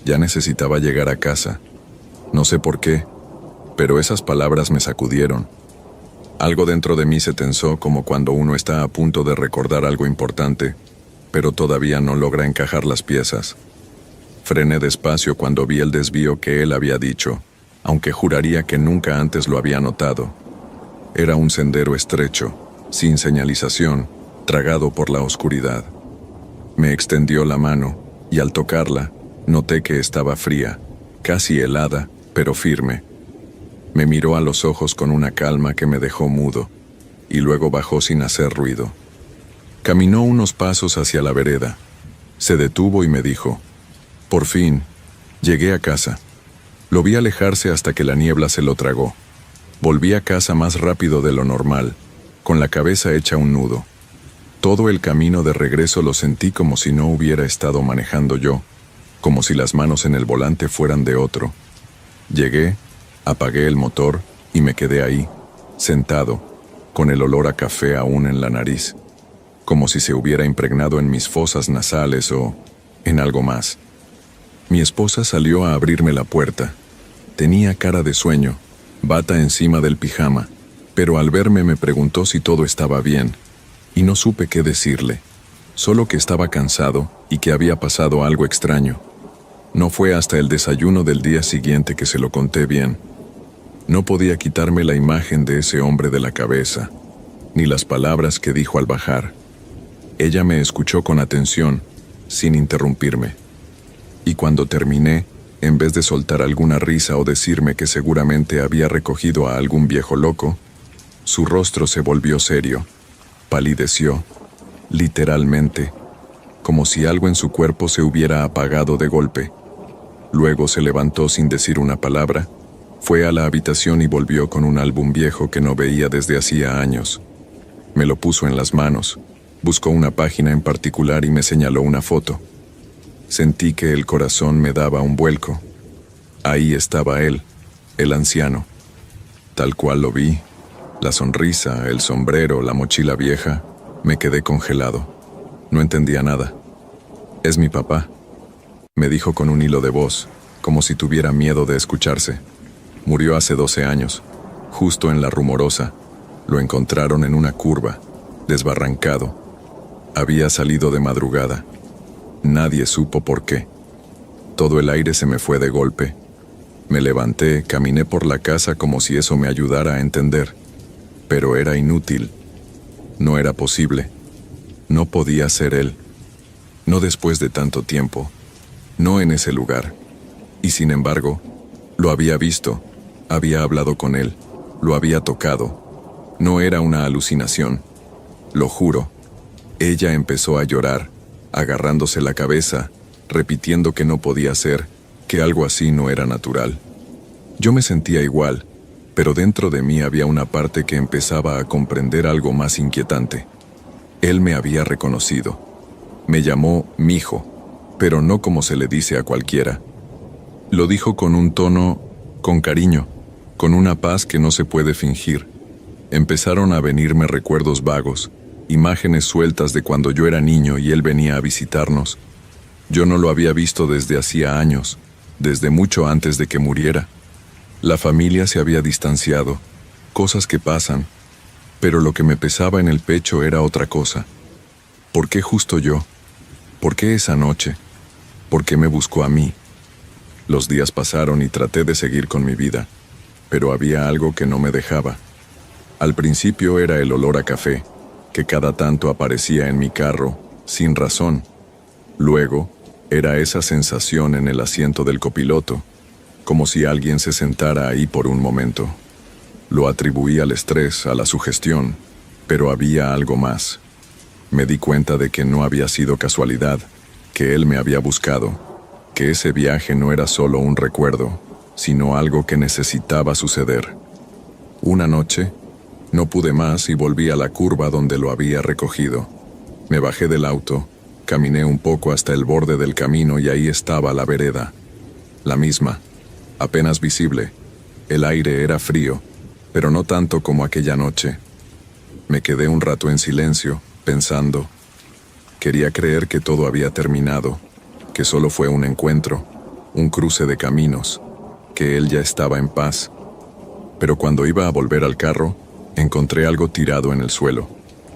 ya necesitaba llegar a casa. No sé por qué, pero esas palabras me sacudieron. Algo dentro de mí se tensó como cuando uno está a punto de recordar algo importante, pero todavía no logra encajar las piezas. Frené despacio cuando vi el desvío que él había dicho, aunque juraría que nunca antes lo había notado. Era un sendero estrecho, sin señalización, tragado por la oscuridad. Me extendió la mano, y al tocarla, noté que estaba fría, casi helada, pero firme. Me miró a los ojos con una calma que me dejó mudo, y luego bajó sin hacer ruido. Caminó unos pasos hacia la vereda. Se detuvo y me dijo: «Por fin, llegué a casa». Lo vi alejarse hasta que la niebla se lo tragó. Volví a casa más rápido de lo normal, con la cabeza hecha un nudo. Todo el camino de regreso lo sentí como si no hubiera estado manejando yo, como si las manos en el volante fueran de otro. Llegué, apagué el motor y me quedé ahí, sentado, con el olor a café aún en la nariz, como si se hubiera impregnado en mis fosas nasales o en algo más. Mi esposa salió a abrirme la puerta. Tenía cara de sueño, bata encima del pijama, pero al verme me preguntó si todo estaba bien, y no supe qué decirle, solo que estaba cansado y que había pasado algo extraño. No fue hasta el desayuno del día siguiente que se lo conté bien. No podía quitarme la imagen de ese hombre de la cabeza, ni las palabras que dijo al bajar. Ella me escuchó con atención, sin interrumpirme. Y cuando terminé, en vez de soltar alguna risa o decirme que seguramente había recogido a algún viejo loco, su rostro se volvió serio, palideció, literalmente, como si algo en su cuerpo se hubiera apagado de golpe. Luego se levantó sin decir una palabra, fue a la habitación y volvió con un álbum viejo que no veía desde hacía años. Me lo puso en las manos, buscó una página en particular y me señaló una foto. Sentí que el corazón me daba un vuelco. Ahí estaba él, el anciano. Tal cual lo vi, la sonrisa, el sombrero, la mochila vieja, me quedé congelado. No entendía nada. «Es mi papá», me dijo con un hilo de voz, como si tuviera miedo de escucharse. «Murió hace 12 años, justo en la Rumorosa. Lo encontraron en una curva, desbarrancado. Había salido de madrugada. Nadie supo por qué. Todo el aire se me fue de golpe. Me levanté, caminé por la casa como si eso me ayudara a entender. Pero era inútil. No era posible. No podía ser él. No después de tanto tiempo. No en ese lugar. Y sin embargo, lo había visto. Había hablado con él. Lo había tocado. No era una alucinación. Lo juro. Ella empezó a llorar, agarrándose la cabeza, repitiendo que no podía ser, que algo así no era natural. Yo me sentía igual, pero dentro de mí había una parte que empezaba a comprender algo más inquietante. Él me había reconocido. Me llamó mijo, pero no como se le dice a cualquiera. Lo dijo con un tono, con cariño, con una paz que no se puede fingir. Empezaron a venirme recuerdos vagos, imágenes sueltas de cuando yo era niño y él venía a visitarnos. Yo no lo había visto desde hacía años, desde mucho antes de que muriera. La familia se había distanciado, cosas que pasan, pero lo que me pesaba en el pecho era otra cosa. ¿Por qué justo yo? ¿Por qué esa noche? ¿Por qué me buscó a mí? Los días pasaron y traté de seguir con mi vida, pero había algo que no me dejaba. Al principio era el olor a café, que cada tanto aparecía en mi carro, sin razón. Luego, era esa sensación en el asiento del copiloto, como si alguien se sentara ahí por un momento. Lo atribuí al estrés, a la sugestión, pero había algo más. Me di cuenta de que no había sido casualidad, que él me había buscado, que ese viaje no era solo un recuerdo, sino algo que necesitaba suceder. Una noche, no pude más y volví a la curva donde lo había recogido. Me bajé del auto, caminé un poco hasta el borde del camino y ahí estaba la vereda. La misma, apenas visible. El aire era frío, pero no tanto como aquella noche. Me quedé un rato en silencio, pensando. Quería creer que todo había terminado, que solo fue un encuentro, un cruce de caminos, que él ya estaba en paz. Pero cuando iba a volver al carro, encontré algo tirado en el suelo,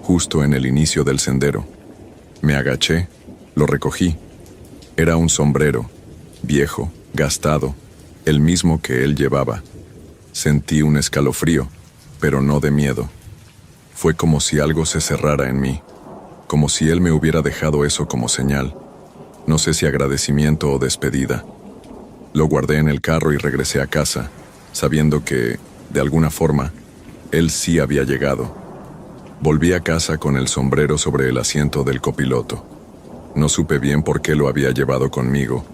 justo en el inicio del sendero. Me agaché, lo recogí. Era un sombrero, viejo, gastado, el mismo que él llevaba. Sentí un escalofrío, pero no de miedo. Fue como si algo se cerrara en mí, como si él me hubiera dejado eso como señal. No sé si agradecimiento o despedida. Lo guardé en el carro y regresé a casa, sabiendo que, de alguna forma, él sí había llegado. Volví a casa con el sombrero sobre el asiento del copiloto. No supe bien por qué lo había llevado conmigo,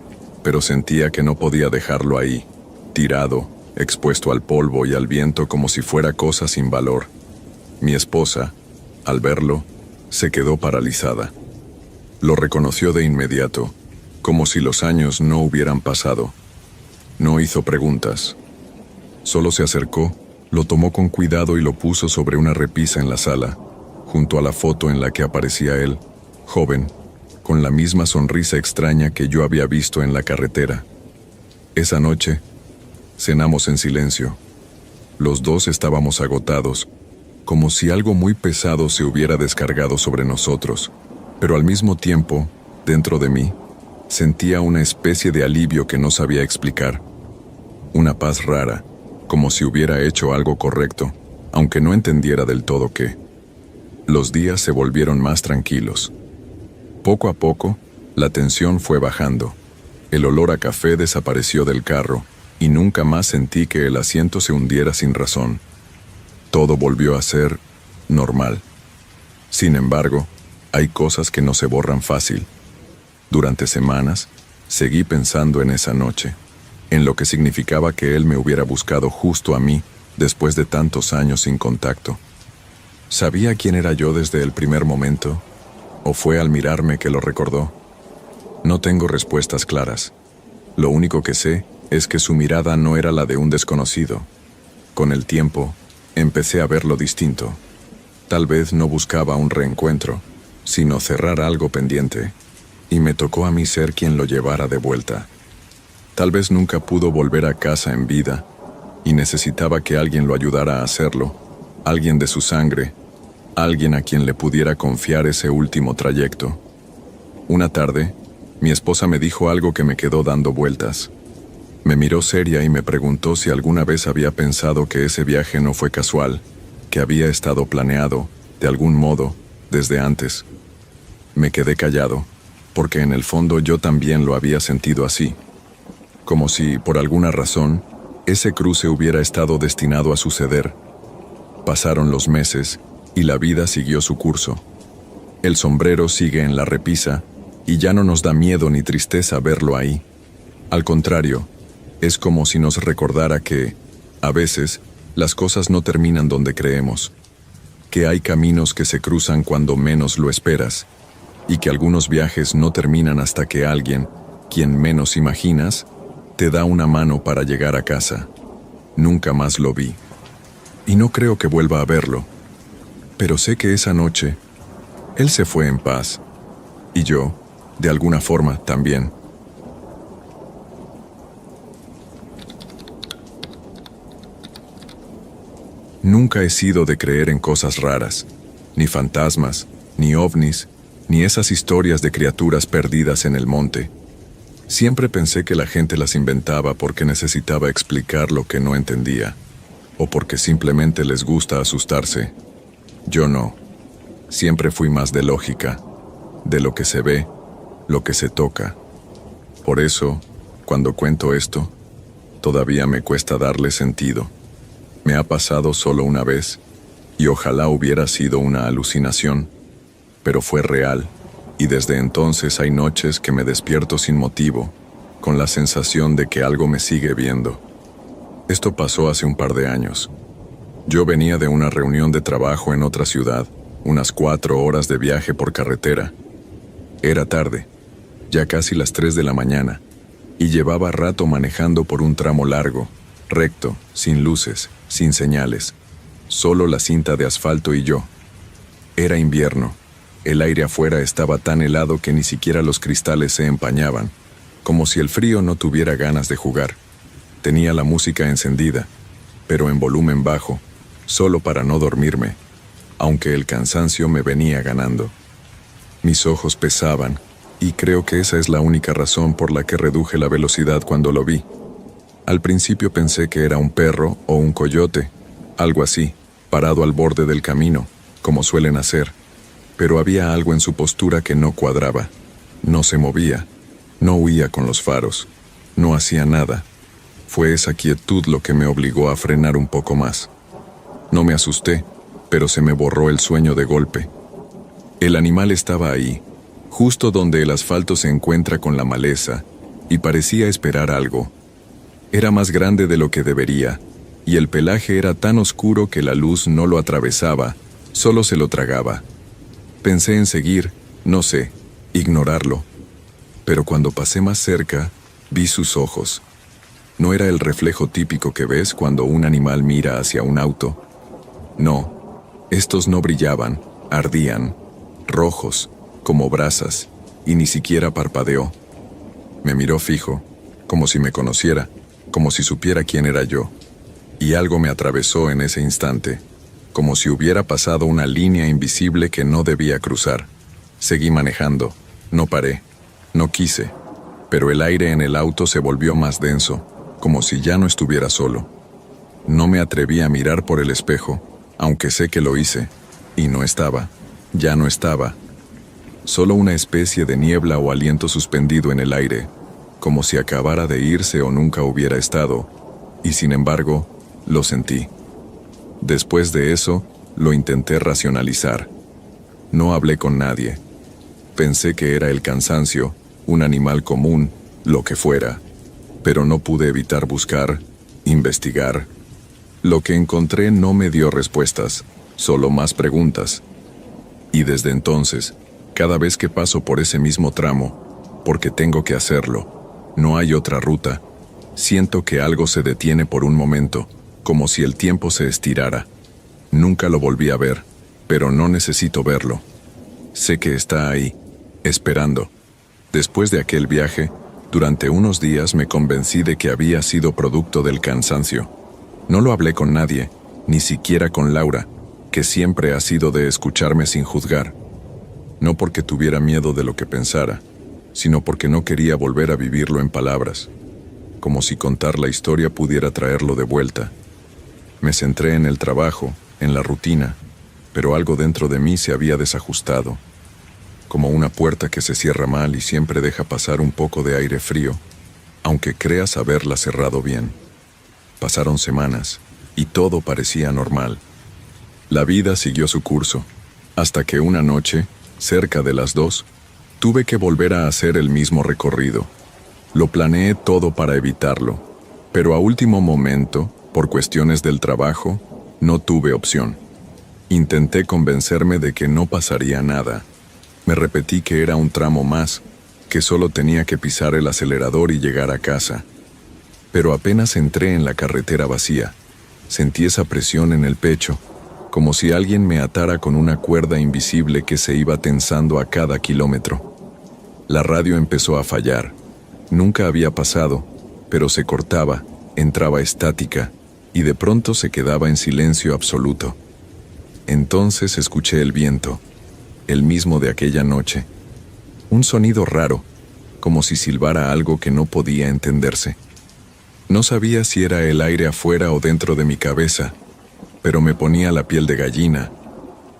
pero sentía que no podía dejarlo ahí, tirado, expuesto al polvo y al viento como si fuera cosa sin valor. Mi esposa, al verlo, se quedó paralizada. Lo reconoció de inmediato, como si los años no hubieran pasado. No hizo preguntas. Solo se acercó, lo tomó con cuidado y lo puso sobre una repisa en la sala, junto a la foto en la que aparecía él, joven, con la misma sonrisa extraña que yo había visto en la carretera. Esa noche, cenamos en silencio. Los dos estábamos agotados, como si algo muy pesado se hubiera descargado sobre nosotros, pero al mismo tiempo, dentro de mí, sentía una especie de alivio que no sabía explicar. Una paz rara, como si hubiera hecho algo correcto, aunque no entendiera del todo qué. Los días se volvieron más tranquilos. Poco a poco, la tensión fue bajando. El olor a café desapareció del carro, y nunca más sentí que el asiento se hundiera sin razón. Todo volvió a ser normal. Sin embargo, hay cosas que no se borran fácil. Durante semanas, seguí pensando en esa noche, en lo que significaba que él me hubiera buscado justo a mí después de tantos años sin contacto. ¿Sabía quién era yo desde el primer momento? ¿O fue al mirarme que lo recordó? No tengo respuestas claras. Lo único que sé es que su mirada no era la de un desconocido. Con el tiempo, empecé a verlo distinto. Tal vez no buscaba un reencuentro, sino cerrar algo pendiente, y me tocó a mí ser quien lo llevara de vuelta. Tal vez nunca pudo volver a casa en vida, y necesitaba que alguien lo ayudara a hacerlo, alguien de su sangre, alguien a quien le pudiera confiar ese último trayecto. Una tarde, mi esposa me dijo algo que me quedó dando vueltas. Me miró seria y me preguntó si alguna vez había pensado que ese viaje no fue casual, que había estado planeado, de algún modo, desde antes. Me quedé callado, porque en el fondo yo también lo había sentido así. Como si, por alguna razón, ese cruce hubiera estado destinado a suceder. Pasaron los meses, y la vida siguió su curso. El sombrero sigue en la repisa, y ya no nos da miedo ni tristeza verlo ahí. Al contrario, es como si nos recordara que, a veces, las cosas no terminan donde creemos, que hay caminos que se cruzan cuando menos lo esperas, y que algunos viajes no terminan hasta que alguien, quien menos imaginas, te da una mano para llegar a casa. Nunca más lo vi. Y no creo que vuelva a verlo. Pero sé que esa noche, él se fue en paz. Y yo, de alguna forma, también. Nunca he sido de creer en cosas raras, ni fantasmas, ni ovnis, ni esas historias de criaturas perdidas en el monte. Siempre pensé que la gente las inventaba porque necesitaba explicar lo que no entendía, o porque simplemente les gusta asustarse. Yo no. Siempre fui más de lógica, de lo que se ve, lo que se toca. Por eso, cuando cuento esto, todavía me cuesta darle sentido. Me ha pasado solo una vez, y ojalá hubiera sido una alucinación, pero fue real, y desde entonces hay noches que me despierto sin motivo, con la sensación de que algo me sigue viendo. Esto pasó hace un par de años. Yo venía de una reunión de trabajo en otra ciudad, unas 4 horas de viaje por carretera. Era tarde, ya casi las 3 de la mañana, y llevaba rato manejando por un tramo largo, recto, sin luces, sin señales, solo la cinta de asfalto y yo. Era invierno. El aire afuera estaba tan helado que ni siquiera los cristales se empañaban, como si el frío no tuviera ganas de jugar. Tenía la música encendida, pero en volumen bajo, solo para no dormirme, aunque el cansancio me venía ganando. Mis ojos pesaban, y creo que esa es la única razón por la que reduje la velocidad cuando lo vi. Al principio pensé que era un perro o un coyote, algo así, parado al borde del camino, como suelen hacer. Pero había algo en su postura que no cuadraba. No se movía, no huía con los faros, no hacía nada. Fue esa quietud lo que me obligó a frenar un poco más. No me asusté, pero se me borró el sueño de golpe. El animal estaba ahí, justo donde el asfalto se encuentra con la maleza, y parecía esperar algo. Era más grande de lo que debería, y el pelaje era tan oscuro que la luz no lo atravesaba, solo se lo tragaba. Pensé en seguir, no sé, ignorarlo. Pero cuando pasé más cerca, vi sus ojos. No era el reflejo típico que ves cuando un animal mira hacia un auto. No, estos no brillaban, ardían, rojos, como brasas, y ni siquiera parpadeó. Me miró fijo, como si me conociera, como si supiera quién era yo. Y algo me atravesó en ese instante, como si hubiera pasado una línea invisible que no debía cruzar. Seguí manejando, no paré, no quise, pero el aire en el auto se volvió más denso, como si ya no estuviera solo. No me atreví a mirar por el espejo, aunque sé que lo hice, y no estaba, ya no estaba. Solo una especie de niebla o aliento suspendido en el aire, como si acabara de irse o nunca hubiera estado, y sin embargo, lo sentí. Después de eso, lo intenté racionalizar. No hablé con nadie. Pensé que era el cansancio, un animal común, lo que fuera, pero no pude evitar buscar, investigar. Lo que encontré no me dio respuestas, solo más preguntas. Y desde entonces, cada vez que paso por ese mismo tramo, porque tengo que hacerlo, no hay otra ruta, siento que algo se detiene por un momento, como si el tiempo se estirara. Nunca lo volví a ver, pero no necesito verlo. Sé que está ahí, esperando. Después de aquel viaje, durante unos días me convencí de que había sido producto del cansancio. No lo hablé con nadie, ni siquiera con Laura, que siempre ha sido de escucharme sin juzgar. No porque tuviera miedo de lo que pensara, sino porque no quería volver a vivirlo en palabras, como si contar la historia pudiera traerlo de vuelta. Me centré en el trabajo, en la rutina, pero algo dentro de mí se había desajustado, como una puerta que se cierra mal y siempre deja pasar un poco de aire frío, aunque creas haberla cerrado bien. Pasaron semanas, y todo parecía normal. La vida siguió su curso, hasta que una noche, cerca de las 2, tuve que volver a hacer el mismo recorrido. Lo planeé todo para evitarlo, pero a último momento, por cuestiones del trabajo, no tuve opción. Intenté convencerme de que no pasaría nada. Me repetí que era un tramo más, que solo tenía que pisar el acelerador y llegar a casa. Pero apenas entré en la carretera vacía, sentí esa presión en el pecho, como si alguien me atara con una cuerda invisible que se iba tensando a cada kilómetro. La radio empezó a fallar. Nunca había pasado, pero se cortaba, entraba estática, y de pronto se quedaba en silencio absoluto. Entonces escuché el viento, el mismo de aquella noche. Un sonido raro, como si silbara algo que no podía entenderse. No sabía si era el aire afuera o dentro de mi cabeza, pero me ponía la piel de gallina.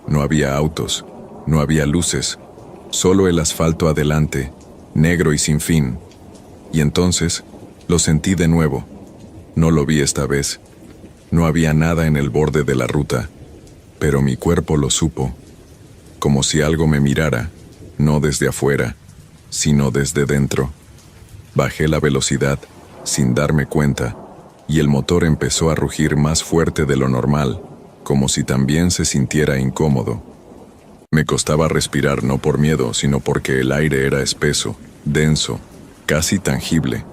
No había autos, no había luces, solo el asfalto adelante, negro y sin fin. Y entonces lo sentí de nuevo. No lo vi esta vez. No había nada en el borde de la ruta, pero mi cuerpo lo supo, como si algo me mirara, no desde afuera, sino desde dentro. Bajé la velocidad, sin darme cuenta, y el motor empezó a rugir más fuerte de lo normal, como si también se sintiera incómodo. Me costaba respirar no por miedo, sino porque el aire era espeso, denso, casi tangible,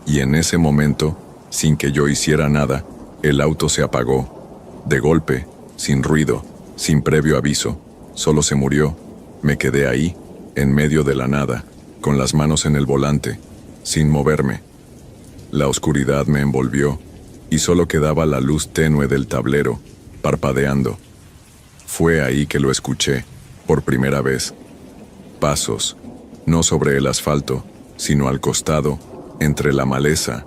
y en ese momento, sin que yo hiciera nada, el auto se apagó, de golpe, sin ruido, sin previo aviso, solo se murió. Me quedé ahí, en medio de la nada, con las manos en el volante, sin moverme. La oscuridad me envolvió, y solo quedaba la luz tenue del tablero, parpadeando. Fue ahí que lo escuché, por primera vez. Pasos, no sobre el asfalto, sino al costado, entre la maleza.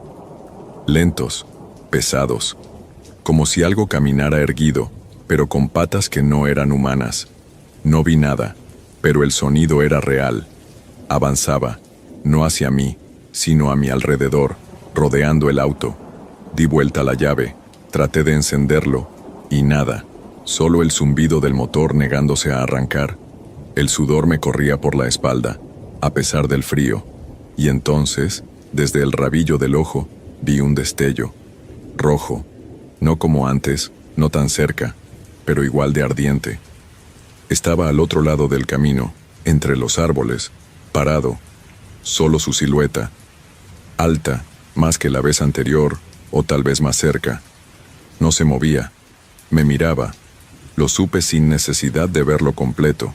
Lentos, pesados, como si algo caminara erguido, pero con patas que no eran humanas. No vi nada, pero el sonido era real. Avanzaba, no hacia mí, sino a mi alrededor, rodeando el auto. Di vuelta la llave, traté de encenderlo, y nada, solo el zumbido del motor negándose a arrancar. El sudor me corría por la espalda, a pesar del frío, y entonces, desde el rabillo del ojo, vi un destello, rojo, no como antes, no tan cerca, pero igual de ardiente. Estaba al otro lado del camino, entre los árboles, parado, solo su silueta, alta, más que la vez anterior, o tal vez más cerca. No se movía, me miraba, lo supe sin necesidad de verlo completo.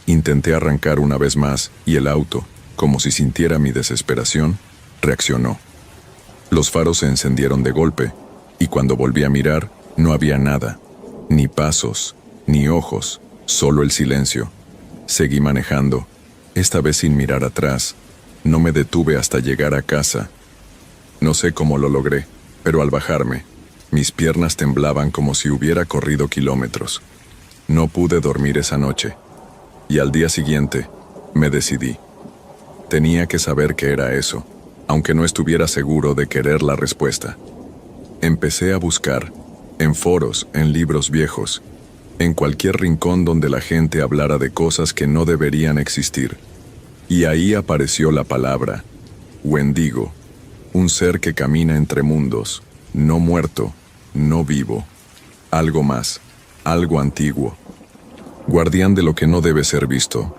Intenté arrancar una vez más, y el auto, como si sintiera mi desesperación, reaccionó. Los faros se encendieron de golpe, y cuando volví a mirar, no había nada, ni pasos, ni ojos, solo el silencio. Seguí manejando, esta vez sin mirar atrás. No me detuve hasta llegar a casa. No sé cómo lo logré, pero al bajarme, Mis piernas temblaban como si hubiera corrido kilómetros. No pude dormir esa noche. Y al día siguiente, me decidí. Tenía que saber qué era eso, aunque no estuviera seguro de querer la respuesta. Empecé a buscar, en foros, en libros viejos, en cualquier rincón donde la gente hablara de cosas que no deberían existir. Y ahí apareció la palabra, Wendigo, un ser que camina entre mundos, no muerto, no vivo, algo más, algo antiguo, guardián de lo que no debe ser visto.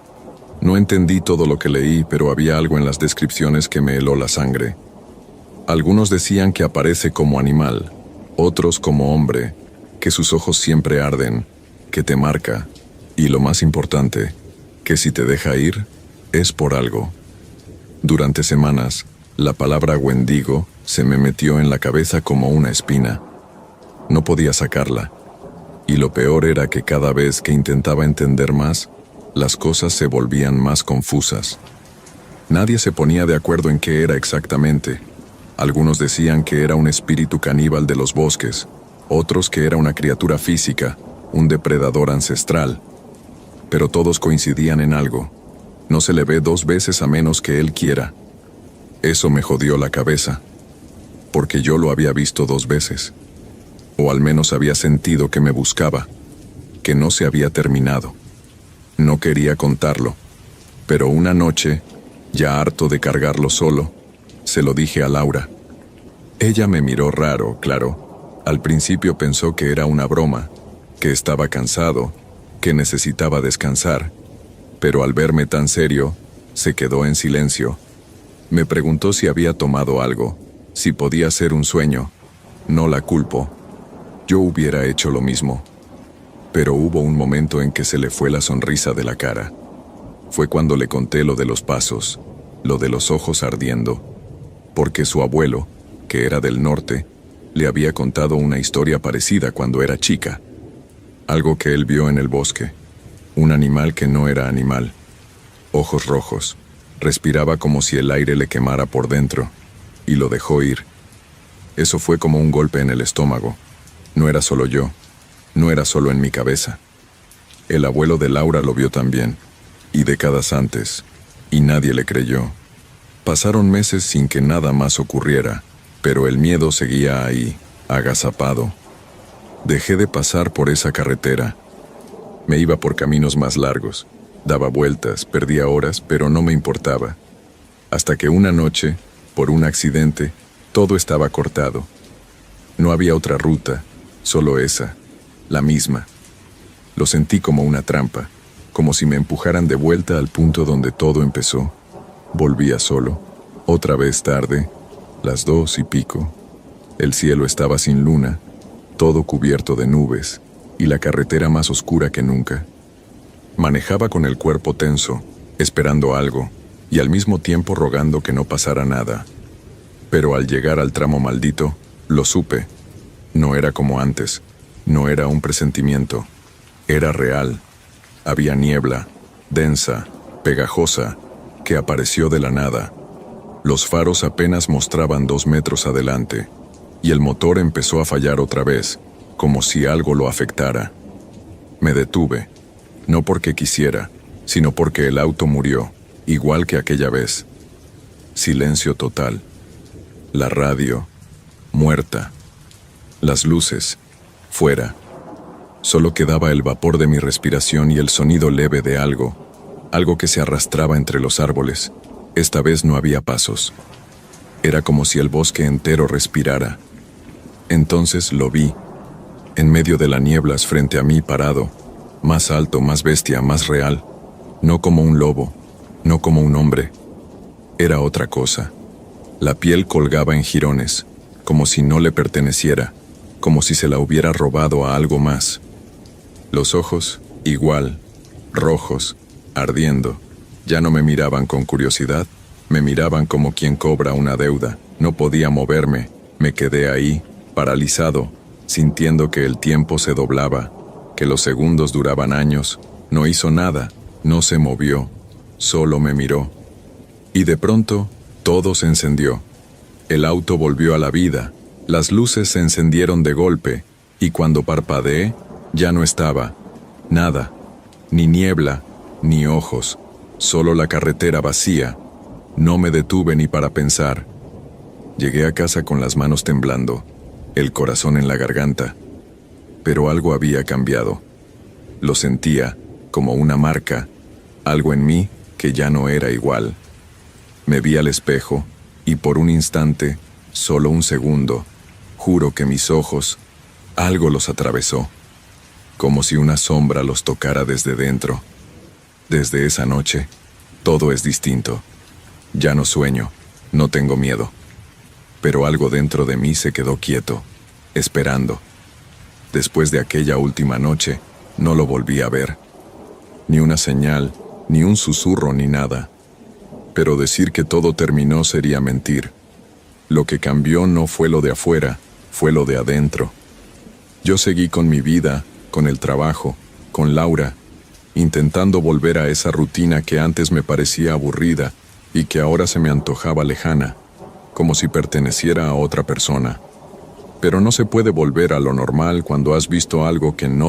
No entendí todo lo que leí, pero había algo en las descripciones que me heló la sangre. Algunos decían que aparece como animal, otros como hombre, que sus ojos siempre arden, que te marca, y lo más importante, que si te deja ir, es por algo. Durante semanas, la palabra Wendigo se me metió en la cabeza como una espina. No podía sacarla, y lo peor era que cada vez que intentaba entender más, las cosas se volvían más confusas. Nadie se ponía de acuerdo en qué era exactamente. Algunos decían que era un espíritu caníbal de los bosques, otros que era una criatura física, un depredador ancestral. Pero todos coincidían en algo. No se le ve dos veces a menos que él quiera. Eso me jodió la cabeza, porque yo lo había visto 2 veces. O al menos había sentido que me buscaba, que no se había terminado. No quería contarlo, pero una noche, ya harto de cargarlo solo, se lo dije a Laura. Ella me miró raro, claro. Al principio pensó que era una broma, que estaba cansado, que necesitaba descansar, pero al verme tan serio, se quedó en silencio. Me preguntó si había tomado algo, si podía ser un sueño. No la culpo. Yo hubiera hecho lo mismo. Pero hubo un momento en que se le fue la sonrisa de la cara. Fue cuando le conté lo de los pasos, lo de los ojos ardiendo, porque su abuelo, que era del norte, le había contado una historia parecida cuando era chica. Algo que él vio en el bosque, un animal que no era animal. Ojos rojos, respiraba como si el aire le quemara por dentro, y lo dejó ir. Eso fue como un golpe en el estómago. No era solo yo. No era solo en mi cabeza. El abuelo de Laura lo vio también, y décadas antes, y nadie le creyó. Pasaron meses sin que nada más ocurriera, pero el miedo seguía ahí, agazapado. Dejé de pasar por esa carretera. Me iba por caminos más largos, daba vueltas, perdía horas, pero no me importaba. Hasta que una noche, por un accidente, todo estaba cortado. No había otra ruta, solo esa. La misma. Lo sentí como una trampa, como si me empujaran de vuelta al punto donde todo empezó. Volvía solo, otra vez tarde, las 2:00. El cielo estaba sin luna, todo cubierto de nubes, y la carretera más oscura que nunca. Manejaba con el cuerpo tenso, esperando algo, y al mismo tiempo rogando que no pasara nada. Pero al llegar al tramo maldito, lo supe. No era como antes. No era un presentimiento, era real. Había niebla, densa, pegajosa, que apareció de la nada. Los faros apenas mostraban 2 metros adelante, y el motor empezó a fallar otra vez, como si algo lo afectara. Me detuve, no porque quisiera, sino porque el auto murió, igual que aquella vez. Silencio total. La radio, muerta. Las luces, fuera. Solo quedaba el vapor de mi respiración y el sonido leve de algo que se arrastraba entre los árboles. Esta vez no había pasos. Era como si el bosque entero respirara. Entonces lo vi, en medio de las nieblas frente a mí parado, más alto, más bestia, más real, no como un lobo, no como un hombre. Era otra cosa. La piel colgaba en jirones, como si no le perteneciera, como si se la hubiera robado a algo más. Los ojos, igual, rojos, ardiendo, ya no me miraban con curiosidad, me miraban como quien cobra una deuda. No podía moverme, me quedé ahí, paralizado, sintiendo que el tiempo se doblaba, que los segundos duraban años. No hizo nada, no se movió, solo me miró. Y de pronto, todo se encendió. El auto volvió a la vida, Las luces se encendieron de golpe, y cuando parpadeé, ya no estaba. Nada. Ni niebla, ni ojos. Solo la carretera vacía. No me detuve ni para pensar. Llegué a casa con las manos temblando, el corazón en la garganta. Pero algo había cambiado. Lo sentía, como una marca, algo en mí que ya no era igual. Me vi al espejo, y por un instante, solo un segundo, juro que mis ojos, algo los atravesó, como si una sombra los tocara desde dentro. Desde esa noche, todo es distinto. Ya no sueño, no tengo miedo. Pero algo dentro de mí se quedó quieto, esperando. Después de aquella última noche, no lo volví a ver. Ni una señal, ni un susurro, ni nada. Pero decir que todo terminó sería mentir. Lo que cambió no fue lo de afuera, fue lo de adentro. Yo seguí con mi vida, con el trabajo, con Laura, intentando volver a esa rutina que antes me parecía aburrida y que ahora se me antojaba lejana, como si perteneciera a otra persona. Pero no se puede volver a lo normal cuando has visto algo que no